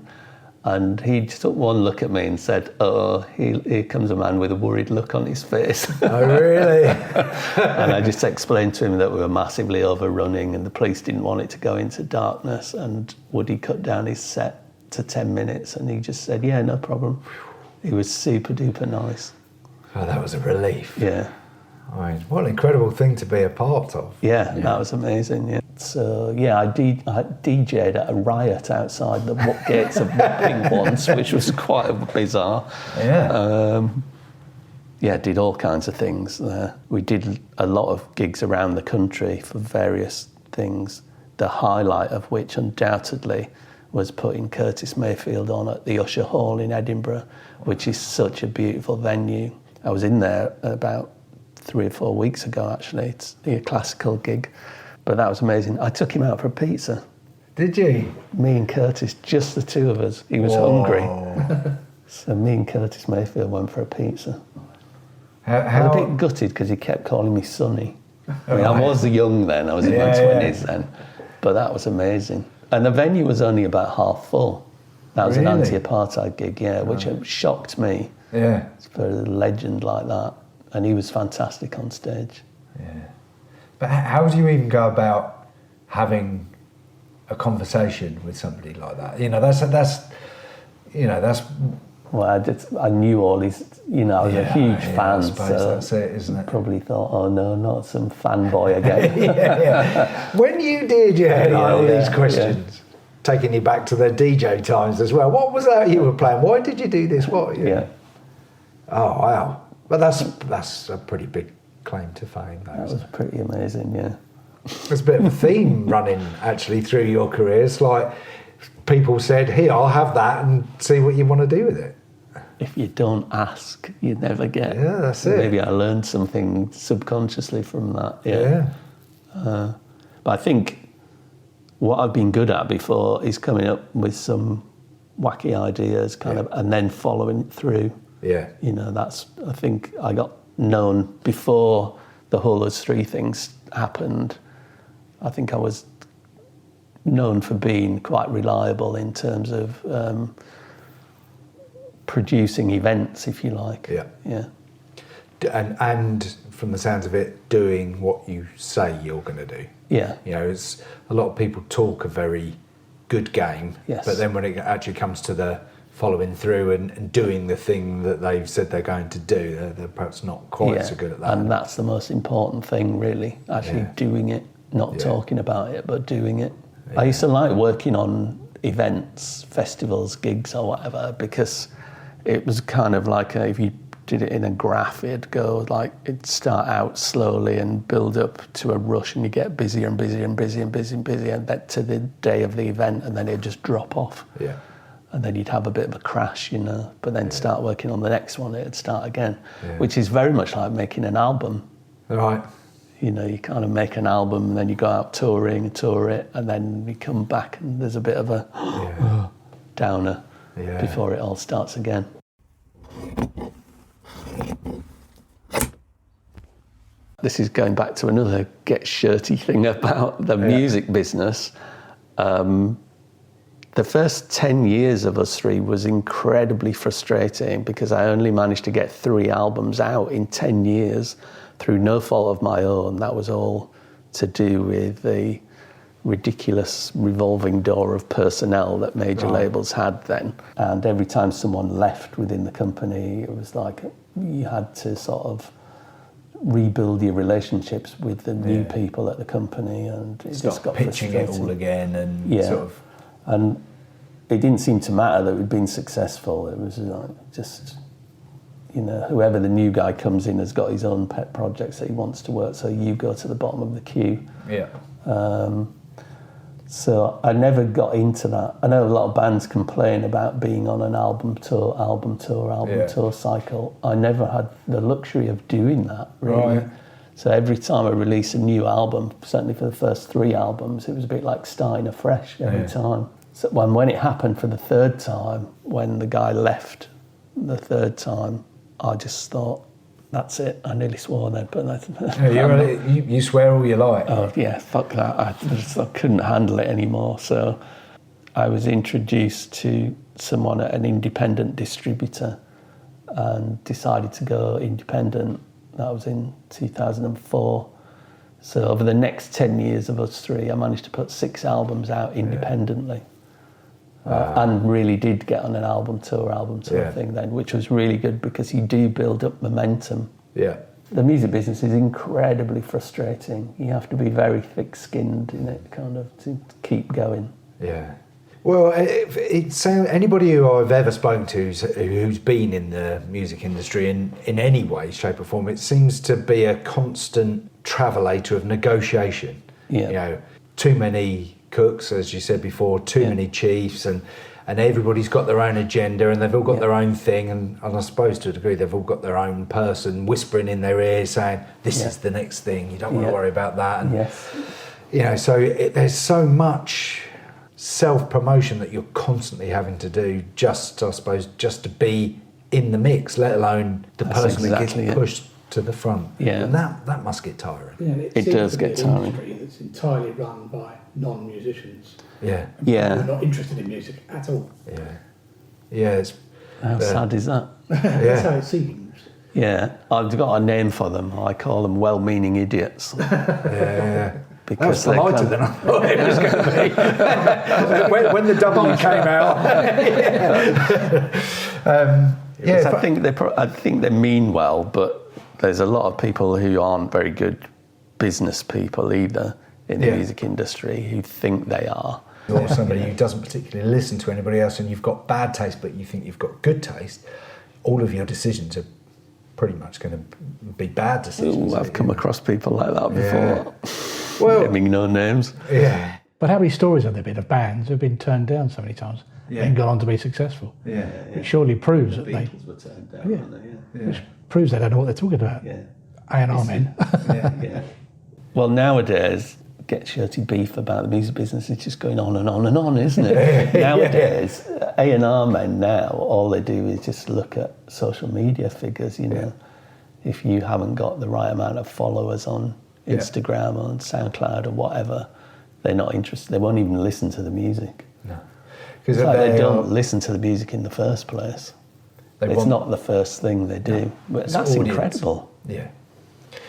And he just took one look at me and said, "Oh, here comes a man with a worried look on his face." Oh, really? And I just explained to him that we were massively overrunning and the police didn't want it to go into darkness and would he cut down his set to 10 minutes? And he just said, "Yeah, no problem." He was super duper nice. Oh, that was a relief. Yeah. I mean, what an incredible thing to be a part of. Yeah, that was amazing, yeah. So, yeah, I DJ'd at a riot outside the gates of Wapping once, which was quite bizarre. Yeah. Yeah, did all kinds of things there. We did a lot of gigs around the country for various things, the highlight of which undoubtedly was putting Curtis Mayfield on at the Usher Hall in Edinburgh, which is such a beautiful venue. I was in there about 3 or 4 weeks ago, actually. It's a classical gig, but that was amazing. I took him out for a pizza. Did you? Me and Curtis, just the two of us. He was hungry. So me and Curtis Mayfield went for a pizza. I was a bit gutted because he kept calling me Sonny. I mean, I was young then, I was in my 20s then, but that was amazing. And the venue was only about half full. That was an anti-apartheid gig, which shocked me. Yeah. For a legend like that. And he was fantastic on stage. Yeah. But how do you even go about having a conversation with somebody like that? Well, I knew all his, I was a huge fan, I suppose so that's it, isn't it? Probably thought, oh no, not some fanboy again. Yeah. When you did, all these questions, taking you back to the DJ times as well. What was that you were playing? Why did you do this? What? Yeah. Oh wow. But that's a pretty big claim to fame. That was pretty amazing, yeah. There's a bit of a theme running actually through your careers. Like people said, "Here, I'll have that and see what you want to do with it." If you don't ask, you never get. Yeah, that's it. Maybe I learned something subconsciously from that. Yeah. But I think what I've been good at before is coming up with some wacky ideas, and then following it through. Yeah. I think I got known before the whole Us 3 things happened. I think I was known for being quite reliable in terms of producing events, if you like. Yeah. Yeah. And from the sounds of it, doing what you say you're going to do. Yeah. It's a lot of people talk a very good game, yes. But then when it actually comes to the following through and doing the thing that they've said they're going to do, they're perhaps not quite so good at that. And that's the most important thing, really, actually doing it, not talking about it, but doing it. Yeah. I used to like working on events, festivals, gigs or whatever, because it was kind of like if you did it in a graph, it'd start out slowly and build up to a rush and you get busier and busier and busier and busier and busier and then to the day of the event and then it'd just drop off. Yeah. And then you'd have a bit of a crash, but then start working on the next one, it'd start again, which is very much like making an album. Right. You kind of make an album and then you go out touring, tour it, and then you come back and there's a bit of a downer before it all starts again. this is going back to another get shirty thing about the music business. The first 10 years of us three was incredibly frustrating because I only managed to get 3 albums out in 10 years through no fault of my own. That was all to do with the ridiculous revolving door of personnel that major labels had then. And every time someone left within the company, it was like you had to sort of rebuild your relationships with the new people at the company, and it just got pitching frustrating. it all again, and sort of. And it didn't seem to matter that we'd been successful. It was like just, whoever the new guy comes in has got his own pet projects that he wants to work, so you go to the bottom of the queue. Yeah. So I never got into that. I know a lot of bands complain about being on an album tour cycle. I never had the luxury of doing that, really. Right. So every time I release a new album, certainly for the first 3 albums, it was a bit like starting afresh every time. So when it happened for the 3rd time, when the guy left the 3rd time, I just thought, that's it. I nearly swore then, but you swear all you like. Oh yeah, fuck that. I couldn't handle it anymore. So I was introduced to someone at an independent distributor and decided to go independent. That was in 2004. So over the next 10 years of us three, I managed to put 6 albums out independently. And really did get on an album tour thing then, which was really good because you do build up momentum. Yeah. The music business is incredibly frustrating. You have to be very thick-skinned in it, kind of, to keep going. Yeah. Well, it's anybody who I've ever spoken to who's been in the music industry in any way, shape or form, it seems to be a constant travelator of negotiation. Yeah. Too many cooks, as you said before, too many chiefs, and everybody's got their own agenda, and they've all got their own thing, and I suppose to a degree they've all got their own person whispering in their ear saying, this is the next thing, you don't want to worry about that. And, so there's so much self-promotion that you're constantly having to do just to be in the mix, let alone the person that gets pushed to the front. Yeah. And that must get tiring. Yeah, it does get tiring. Industry that's entirely run by non-musicians. Yeah. Yeah. They're not interested in music at all. Yeah. Yeah. How sad is that? That's how it seems. Yeah. I've got a name for them. I call them well-meaning idiots. Yeah. Because that was politer than I thought it was going to be. when the W came out. I think they mean well, but there's a lot of people who aren't very good business people either in the music industry who think they are. Or somebody who doesn't particularly listen to anybody else, and you've got bad taste but you think you've got good taste, all of your decisions are pretty much going to be bad decisions. Ooh, I've come across people like that before. Well, naming no names. Yeah. But how many stories have there been of bands who've been turned down so many times and gone on to be successful? Yeah. It surely proves that they were turned down, weren't they? Which proves they don't know what they're talking about. Yeah. A&R men. Yeah. Well, nowadays, get shirty beef about the music business is just going on and on and on, isn't it? Nowadays, A&R men now, all they do is just look at social media figures, If you haven't got the right amount of followers on Instagram or SoundCloud or whatever, they're not interested. They won't even listen to the music. No. Because they don't listen to the music in the first place. It's not the first thing they do. But that's audience. Incredible. Yeah.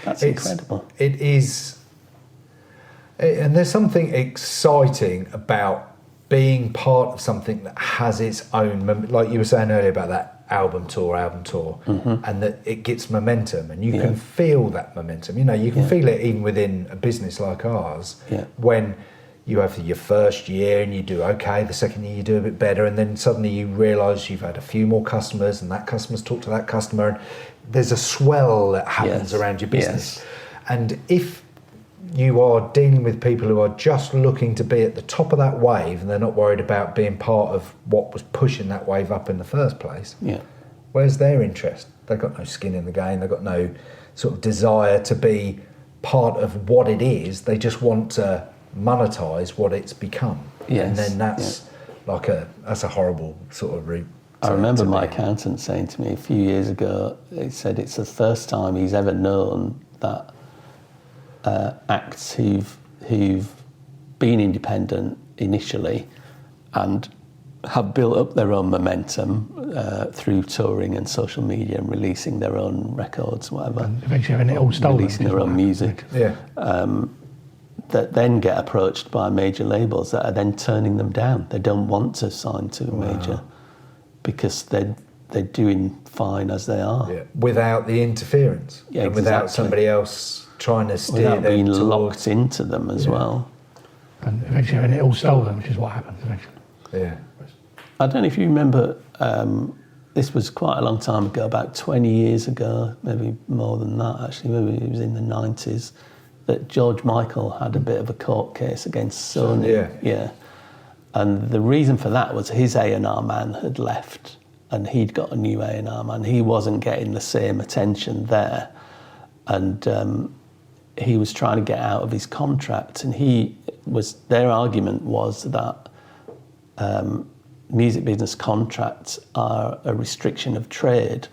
That's incredible. It is. And there's something exciting about being part of something that has its own, like you were saying earlier about that album tour, and that it gets momentum, and you can feel that momentum. You can feel it even within a business like ours, when you have your first year and you do okay, the second year you do a bit better, and then suddenly you realise you've had a few more customers, and that customer's talked to that customer, and there's a swell that happens around your business. And if you are dealing with people who are just looking to be at the top of that wave, and they're not worried about being part of what was pushing that wave up in the first place. Yeah. Where's their interest? They've got no skin in the game. They've got no sort of desire to be part of what it is. They just want to monetize what it's become. Yes. And then that's that's a horrible sort of route. I remember my accountant saying to me a few years ago, he said it's the first time he's ever known that acts who've been independent initially and have built up their own momentum through touring and social media and releasing their own records, whatever. And eventually having it all stolen. Releasing their own music. Yeah. That then get approached by major labels that are then turning them down. They don't want to sign to a major because they're doing fine as they are. Yeah. Without the interference. Yeah, and without exactly. somebody else trying to steer Without them being towards... locked into them as well. And eventually having it all stolen, which is what happens eventually. Yeah. I don't know if you remember, this was quite a long time ago, about 20 years ago, maybe more than that actually, maybe it was in the 90s, that George Michael had a bit of a court case against Sony. Yeah. And the reason for that was his A&R man had left and he'd got a new A&R man. He wasn't getting the same attention there. And he was trying to get out of his contract, and their argument was that music business contracts are a restriction of trade,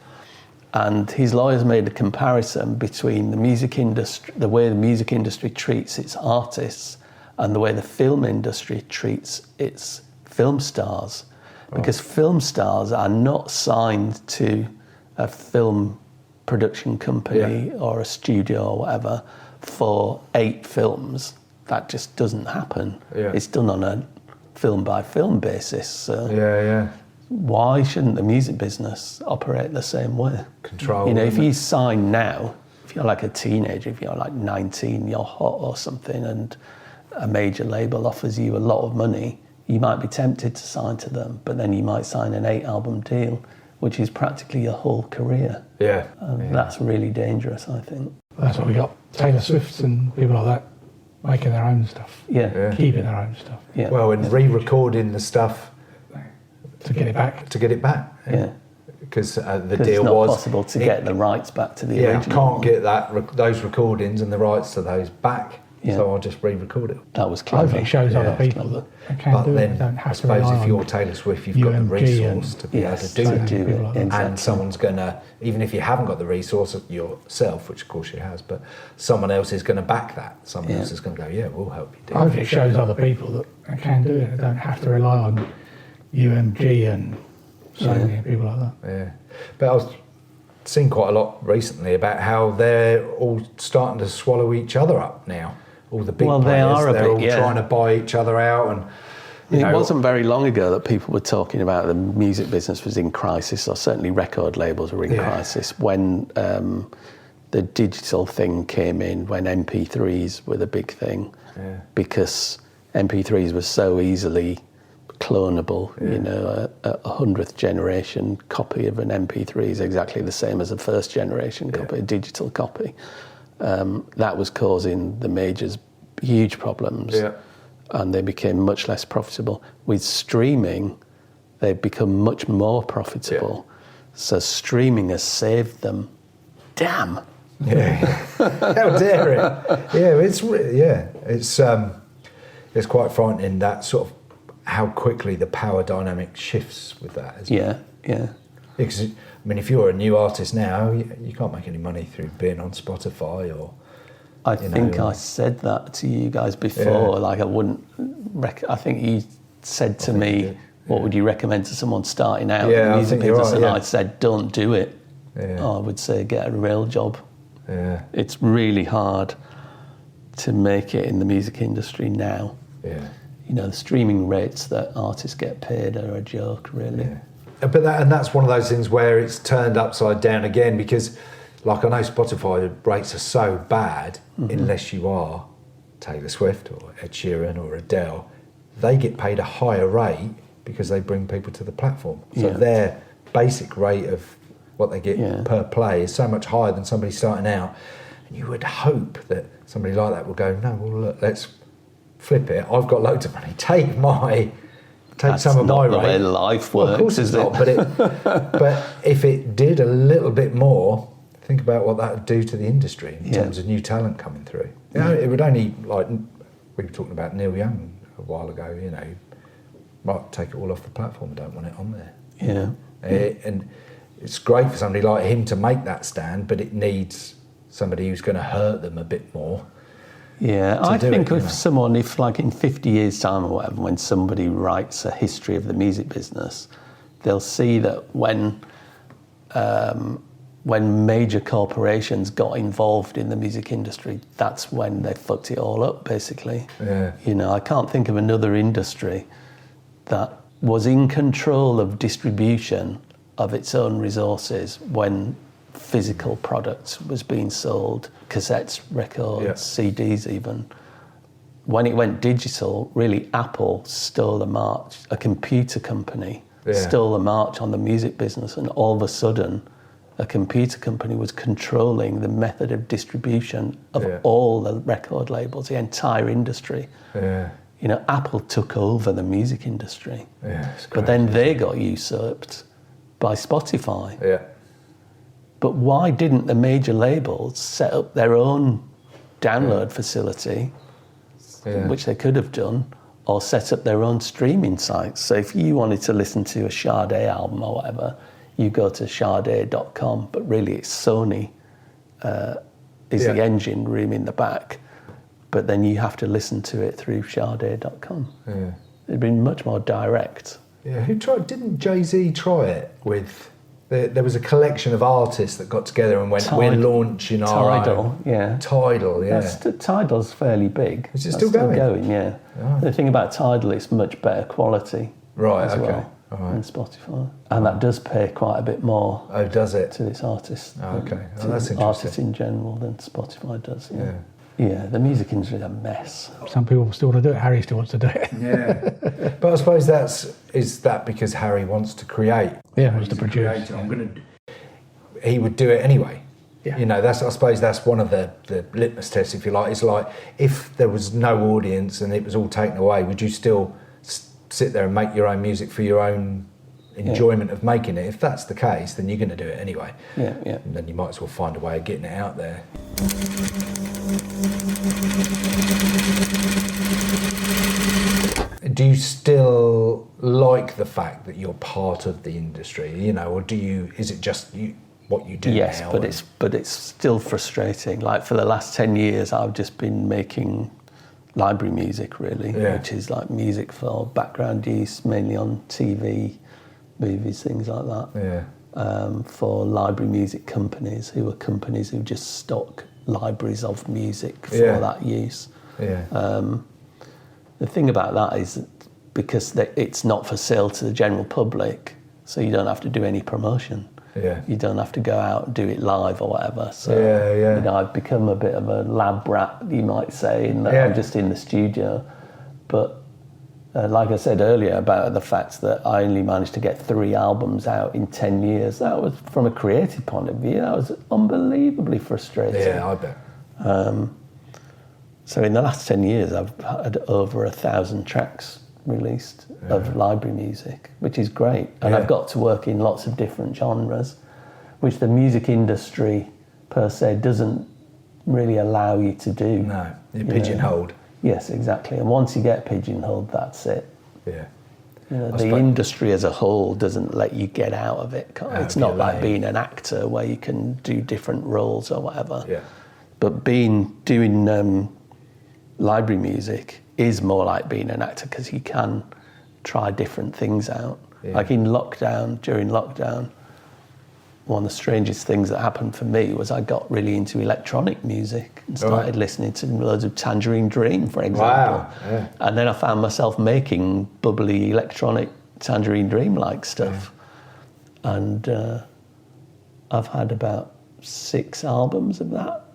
and his lawyers made a comparison between the music industry, the way the music industry treats its artists, and the way the film industry treats its film stars, because film stars are not signed to a film production company or a studio or whatever for 8 films. That just doesn't happen. It's done on a film by film basis. So why shouldn't the music business operate the same way? Control. You know, if you sign now, if you're like a teenager, if you're like 19, you're hot or something, and a major label offers you a lot of money, you might be tempted to sign to them, but then you might sign an 8-album deal, which is practically your whole career. That's really dangerous, I think. That's what we got. Taylor Swift and people like that making their own stuff. Keeping their own stuff. Well, and re-recording the stuff to get it back. Because the deal it's not was possible to get the rights back to the original. Can't get those recordings and the rights to those back. So I'll just re-record it. That was clever. Hopefully it shows other people that they can do it. They don't have to rely on. I suppose if you're Taylor Swift, you've got the resource to be able to do it. Like and someone's going to, even if you haven't got the resource yourself, which of course she has, but someone else is going to back that. Someone else is going to go, we'll help you do it. Hopefully it shows other people that they can do it. They don't have to rely on UMG and Sony and people like that. But I was seeing quite a lot recently about how they're all starting to swallow each other up now. All the big players, they're all trying to buy each other out. And it wasn't very long ago that people were talking about the music business was in crisis, or certainly record labels were in crisis, when the digital thing came in, when MP3s were the big thing, because MP3s were so easily clonable. You know, a 100th generation copy of an MP3 is exactly the same as a first generation copy, a digital copy. That was causing the majors huge problems, and they became much less profitable. With streaming, they've become much more profitable. So streaming has saved them. Damn. How dare it? It's quite frightening, that sort of how quickly the power dynamic shifts with that. Isn't it? Because, I mean, if you're a new artist now, you can't make any money through being on Spotify or... I think I said that to you guys before. Like, I wouldn't... I think you said to me, what would you recommend to someone starting out in the music business? And I said, don't do it. I would say get a real job. It's really hard to make it in the music industry now. You know, the streaming rates that artists get paid are a joke, really. But that's one of those things where it's turned upside down again, because, like, I know Spotify rates are so bad, unless you are Taylor Swift or Ed Sheeran or Adele, they get paid a higher rate because they bring people to the platform. So their basic rate of what they get per play is so much higher than somebody starting out. And you would hope that somebody like that will go, no, well, look, let's flip it. I've got loads of money. Take some of my rate. That's not the way life works, of course it's not. But if it did a little bit more, think about what that would do to the industry in terms of new talent coming through. You know, it would only, like, we were talking about Neil Young a while ago, you know, might take it all off the platform, don't want it on there. And it's great for somebody like him to make that stand, but it needs somebody who's going to hurt them a bit more Yeah, I think it, if someone, if like in 50 years' time or whatever, when somebody writes a history of the music business, they'll see that when major corporations got involved in the music industry, that's when they fucked it all up, basically. Yeah. You know, I can't think of another industry that was in control of distribution of its own resources when physical products was being sold, cassettes, records, CDs even. When it went digital, really Apple stole the march, a computer company stole the march on the music business, and all of a sudden a computer company was controlling the method of distribution of all the record labels, the entire industry. Yeah. You know, Apple took over the music industry. Yeah, but then they got usurped by Spotify. Yeah. But why didn't the major labels set up their own download facility, which they could have done, or set up their own streaming sites? So if you wanted to listen to a Sade album or whatever, you go to Sade.com, but really it's Sony is the engine room in the back, but then you have to listen to it through Sade.com. Yeah. It'd been much more direct. Yeah, didn't Jay-Z try it with... There was a collection of artists that got together and went, we're launching our own. Tidal, yeah. Tidal's fairly big. Is it still going? Yeah. Oh. The thing about Tidal, it's much better quality as well than Spotify. And that does pay quite a bit more does it? To its artists. Oh, okay. To That's interesting. artists in general than Spotify does, Yeah, the music industry is a mess. Some people still want to do it. Harry still wants to do it. Yeah. But I suppose is that because Harry wants to create? Yeah, wants to produce. He would do it anyway. Yeah. You know, I suppose that's one of the litmus tests, if you like. It's like, if there was no audience and it was all taken away, would you still sit there and make your own music for your own enjoyment of making it? If that's the case, then you're going to do it anyway. Yeah. And then you might as well find a way of getting it out there. Do you still like the fact that you're part of the industry, you know, or is it just what you do now? Yes, but it's still frustrating. Like for the last 10 years, I've just been making library music, really, which is like music for background use, mainly on TV, movies, things like that. Yeah. For library music companies, who just stock libraries of music for that use. Yeah. The thing about that is that because it's not for sale to the general public, so you don't have to do any promotion. Yeah. You don't have to go out and do it live or whatever. So you know, I've become a bit of a lab rat, you might say, in that I'm just in the studio. But like I said earlier about the fact that I only managed to get 3 albums out in 10 years, that was, from a creative point of view, that was unbelievably frustrating. Yeah, I bet. So in the last 10 years, I've had over 1,000 tracks released of library music, which is great. And I've got to work in lots of different genres, which the music industry per se doesn't really allow you to do. No, you're pigeonholed. Yes, exactly. And once you get pigeonholed, that's it. Yeah. You know, the industry as a whole doesn't let you get out of it. It's not like being an actor where you can do different roles or whatever. Yeah. But doing library music is more like being an actor, because you can try different things out. Yeah. Like during lockdown, one of the strangest things that happened for me was I got really into electronic music and started listening to loads of Tangerine Dream, for example. Wow. Yeah. And then I found myself making bubbly electronic Tangerine Dream-like stuff. Yeah. And I've had about 6 albums of that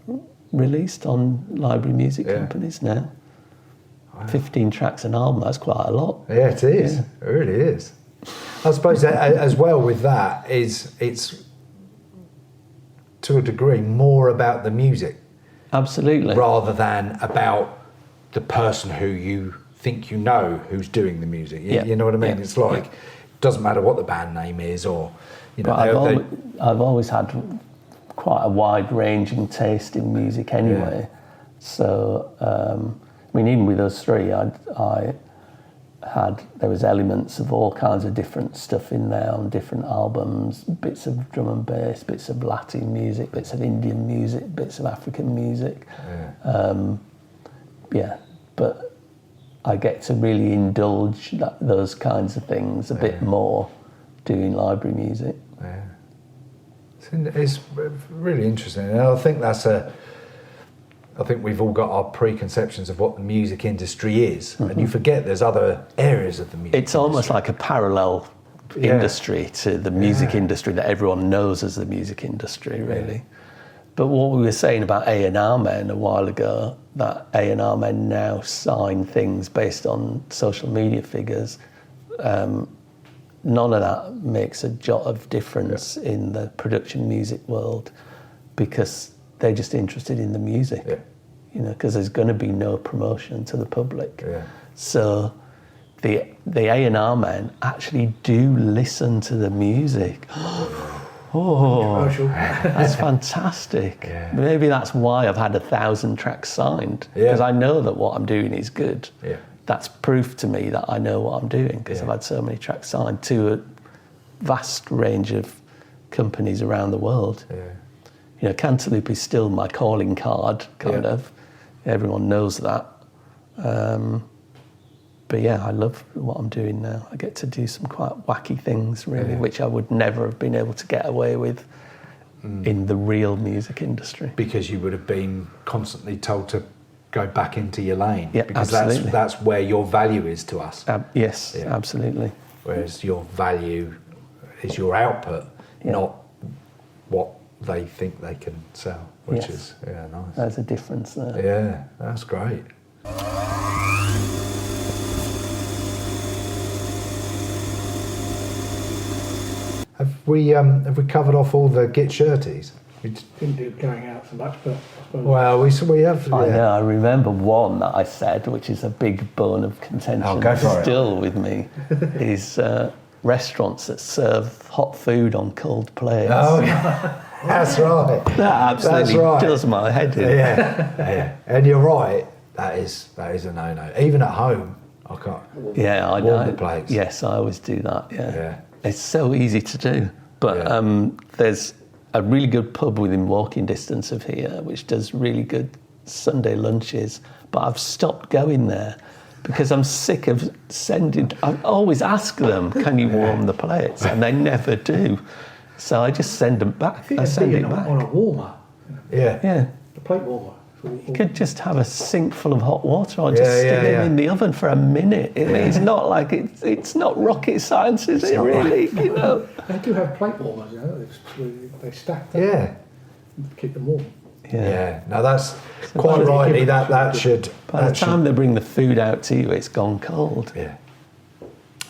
released on library music companies now. Wow. 15 tracks an album, that's quite a lot. Yeah, it is. Yeah. It really is. I suppose that, as well with that, it's to a degree more about the music. Absolutely. Rather than about the person who you think you know who's doing the music. You know what I mean? It's like, it doesn't matter what the band name is, or, you know. I've always had quite a wide-ranging taste in music anyway. Yeah. So, I mean, even with us 3, there was elements of all kinds of different stuff in there on different albums, bits of drum and bass, bits of Latin music, bits of Indian music, bits of African music. Yeah. yeah, but I get to really indulge those kinds of things a bit more doing library music. Yeah. It's really interesting, and I think I think we've all got our preconceptions of what the music industry is, and you forget there's other areas of the music It's almost like a parallel industry to the music industry that everyone knows as the music industry, really. But what we were saying about A&R men a while ago, that A&R men now sign things based on social media figures, none of that makes a jot of difference in the production music world, because they're just interested in the music, you know, because there's going to be no promotion to the public. So the A&R men actually do listen to the music. Oh, that's fantastic. Maybe that's why I've had 1,000 tracks signed, because I know that what I'm doing is good. That's proof to me that I know what I'm doing, because I've had so many tracks signed to a vast range of companies around the world. You know, Cantaloupe is still my calling card, kind of. Everyone knows that. But yeah, I love what I'm doing now. I get to do some quite wacky things, really, which I would never have been able to get away with in the real music industry. Because you would have been constantly told to go back into your lane. Because absolutely. that's where your value is to us. Yes, absolutely. Whereas your value is your output, not what they think they can sell, which is nice. There's a difference there. Yeah, that's great. Have we covered off all the Git shirties? We didn't do going out so much, but I suppose... Well, we have. I know. I remember one that I said, which is a big bone of contention still with me, is restaurants that serve hot food on cold plates. Oh, yeah. That's right. That absolutely does my head in. Yeah. And you're right. That is a no-no. Even at home, I can't. Yeah, I warm know. the plates. Yes, I always do that. Yeah. It's so easy to do. But there's a really good pub within walking distance of here, which does really good Sunday lunches. But I've stopped going there because I'm sick of I always ask them, can you warm the plates? And they never do. So I just send them back. I send it back. On a warmer. Yeah. The plate warmer. You could just have a sink full of hot water or just stick it in the oven for a minute. It's not like it's not rocket science, is it really? You know. They do have plate warmers, you know. They stack them. Yeah. Keep them warm. Yeah. No, that's quite rightly. That should. By the time they bring the food out to you, it's gone cold. Yeah.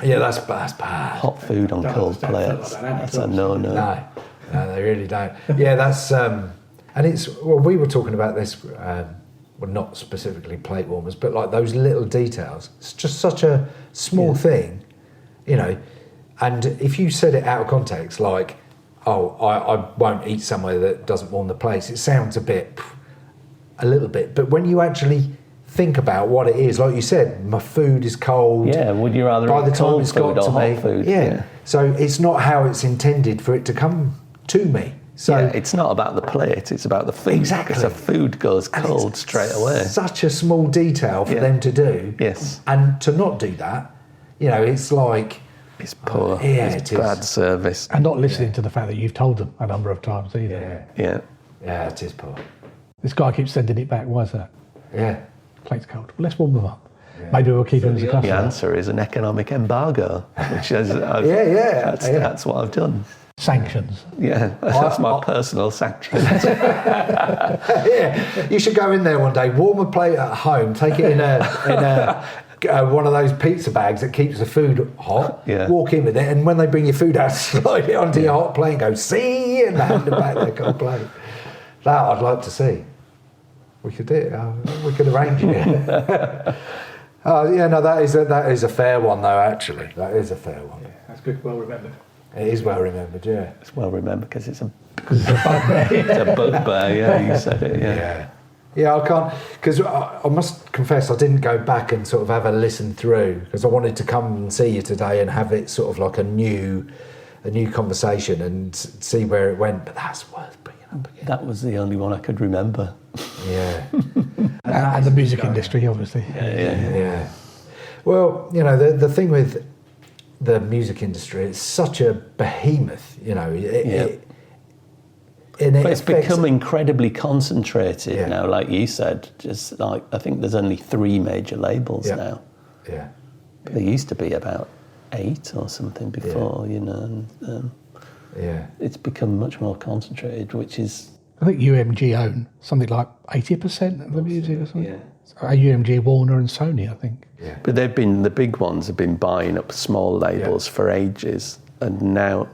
Yeah, that's bad. Hot food on cold plates. That's a no-no. No, they really don't. Yeah, that's. And it's, well, we were talking about this, well, not specifically plate warmers, but like those little details. It's just such a small thing, you know. And if you said it out of context, like, oh, I won't eat somewhere that doesn't warm the place, it sounds a little bit. But when you actually think about what it is, like you said, my food is cold. Yeah, would you rather by the time cold it's got food or to hot me? food? Yeah. So it's not how it's intended for it to come to me. So it's not about the plate, it's about the food. Exactly. Because the food goes cold straight away. Such a small detail for them to do. Yes. And to not do that, you know, it's like... It's poor. It's bad service. And not listening to the fact that you've told them a number of times either. Yeah, it is poor. This guy keeps sending it back. Why is that? Yeah. Plate's cold. Well, let's warm them up. Yeah. Maybe we'll keep them as a customer. The answer is an economic embargo, which is... That's what I've done. Sanctions. Yeah, that's my personal sanctions. Yeah, you should go in there one day, warm a plate at home, take it in one of those pizza bags that keeps the food hot, walk in with it, and when they bring your food out, slide it onto your hot plate and go, see, and hand it back their cold plate. That I'd like to see. We could do it. We could arrange it. That is a fair one, though, actually. That is a fair one. Yeah, that's good, well remembered. It is well remembered, yeah. It's well remembered because it's a bugbear. It's a bugbear, yeah, you said it, Yeah, I can't, because I must confess I didn't go back and sort of have a listen through, because I wanted to come and see you today and have it sort of like a new conversation and see where it went, but that's worth bringing up again. That was the only one I could remember. Yeah. And the music industry, obviously. Yeah. Well, you know, the thing with the music industry, it's such a behemoth, you know. But it's become incredibly concentrated now, like you said. Just like, I think there's only 3 major labels now. Yeah. But there used to be about 8 or something before, you know. And, it's become much more concentrated, which is... I think UMG own something like 80% of the music or something. Yeah. UMG, Warner and Sony, I think. Yeah. But the big ones have been buying up small labels for ages. And now,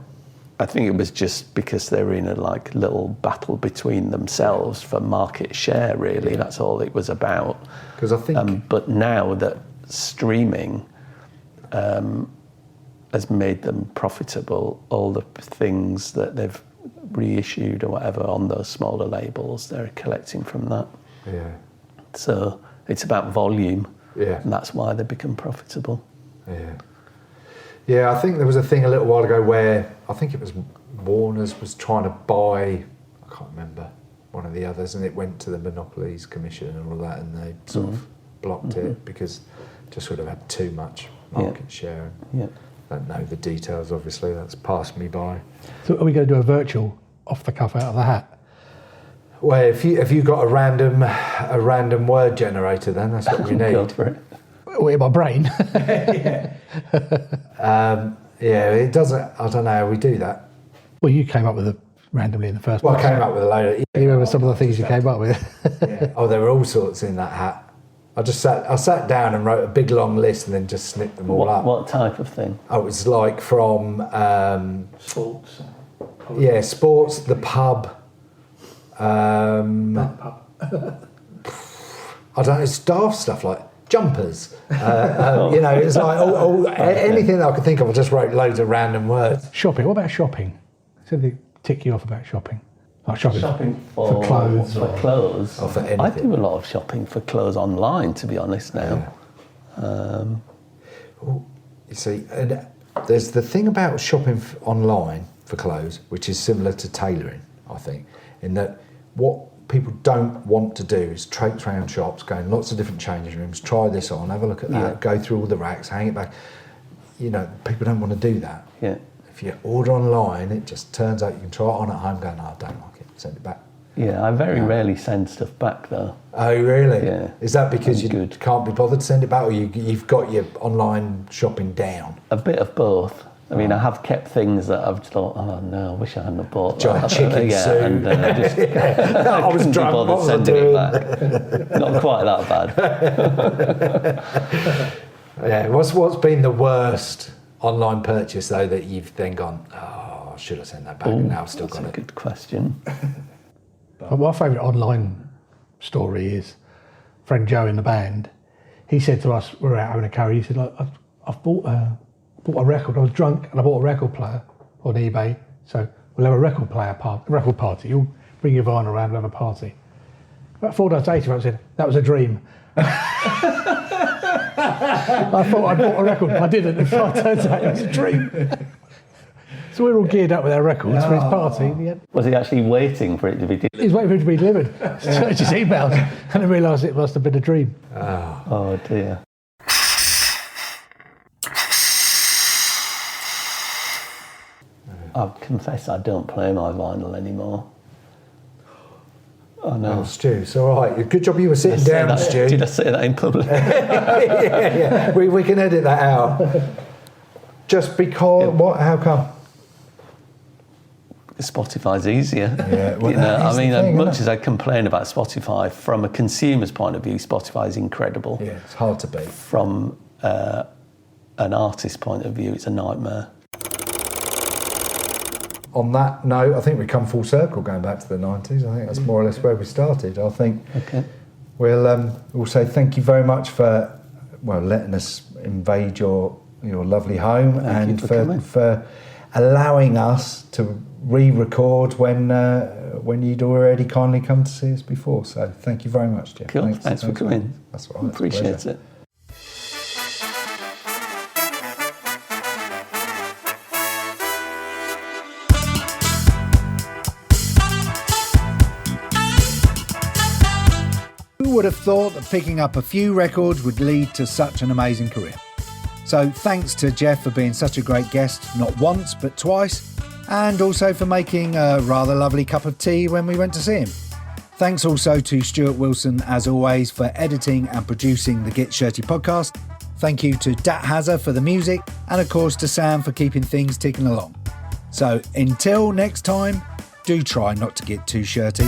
I think it was just because they were in a like little battle between themselves for market share, really. That's all it was about. Because I think... but now that streaming has made them profitable, all the things that they've reissued or whatever on those smaller labels, they're collecting from that. Yeah. So it's about volume, and that's why they become profitable. Yeah. Yeah, I think there was a thing a little while ago where I think it was Warner's was trying to buy, I can't remember, one of the others, and it went to the Monopolies Commission and all that, and they sort of blocked it because it just sort of had too much market share. Yeah. I don't know the details, obviously, that's passed me by. So are we going to do a virtual off the cuff out of the hat? Well, if you got a random word generator, then that's what we need. Go for it. Well, in my brain. It doesn't. I don't know how we do that. Well, you came up with it randomly in the first Well, place. I came up with a load of... You remember some of the things you came up with? Oh, there were all sorts in that hat. I sat down and wrote a big long list and then just snipped them all up. What type of thing? Oh, it was like from... Sports. Yeah, sports, the pub. I don't know, it's daft stuff like jumpers. You know, it's like anything that I could think of. I just wrote loads of random words. Shopping. What about shopping? Something tick you off about shopping? Like shopping for clothes. For clothes. Or for anything. I do a lot of shopping for clothes online, to be honest now. You see, and there's the thing about shopping online for clothes, which is similar to tailoring, I think, in that what people don't want to do is traipse around shops, go in lots of different changing rooms, try this on, have a look at that, go through all the racks, hang it back. You know, people don't want to do that. Yeah. If you order online, it just turns out you can try it on at home, going, I don't like it, send it back. Yeah, I very rarely send stuff back though. Oh, really? Yeah. Is that because you can't be bothered to send it back, or you've got your online shopping down? A bit of both. I mean, I have kept things that I've thought, oh no, I wish I hadn't bought Giant that. chicken soup. And just I was drunk, what was I sending doing? it back. Not quite that bad. Yeah, what's been the worst online purchase though that you've then gone, oh, should I send that back? And now I've still got it. That's a good question. My favourite online story is friend Joe in the band. He said to us, we were out having a curry, he said, I've bought a record. I was drunk and I bought a record player on eBay. So we'll have a record party. You'll bring your vinyl around and have a party. About 4 days later, I said, that was a dream. I thought I'd bought a record. I didn't. It turns out it was a dream. So we're all geared up with our records for his party. Was he actually waiting for it to be delivered? He was waiting for it to be delivered. Searched his emails and I realised it must have been a dream. Oh dear. I confess I don't play my vinyl anymore. Oh no. Oh, Stu, it's all right. Good job you were sitting down, Stu. Did I say that in public? yeah. We can edit that out. Just because, what? How come? Spotify's easier. Yeah, well, you know, I mean, thing, as much as I complain about Spotify, from a consumer's point of view, Spotify is incredible. Yeah, it's hard to beat. From an artist's point of view, it's a nightmare. On that note, I think we come full circle going back to the 90s. I think that's more or less where we started. I think we'll say thank you very much for letting us invade your lovely home and for allowing us to re-record when you'd already kindly come to see us before. So thank you very much, Geoff. Cool. Thanks for coming. That's all right. Appreciate it. would have thought that picking up a few records would lead to such an amazing career? So thanks to Geoff for being such a great guest, not once but twice, and also for making a rather lovely cup of tea when we went to see him. Thanks also to Stuart Wilson, as always, for editing and producing the Get Shirty podcast. Thank you to Dat Hazza for the music, and of course to Sam for keeping things ticking along. So until next time, do try not to get too shirty.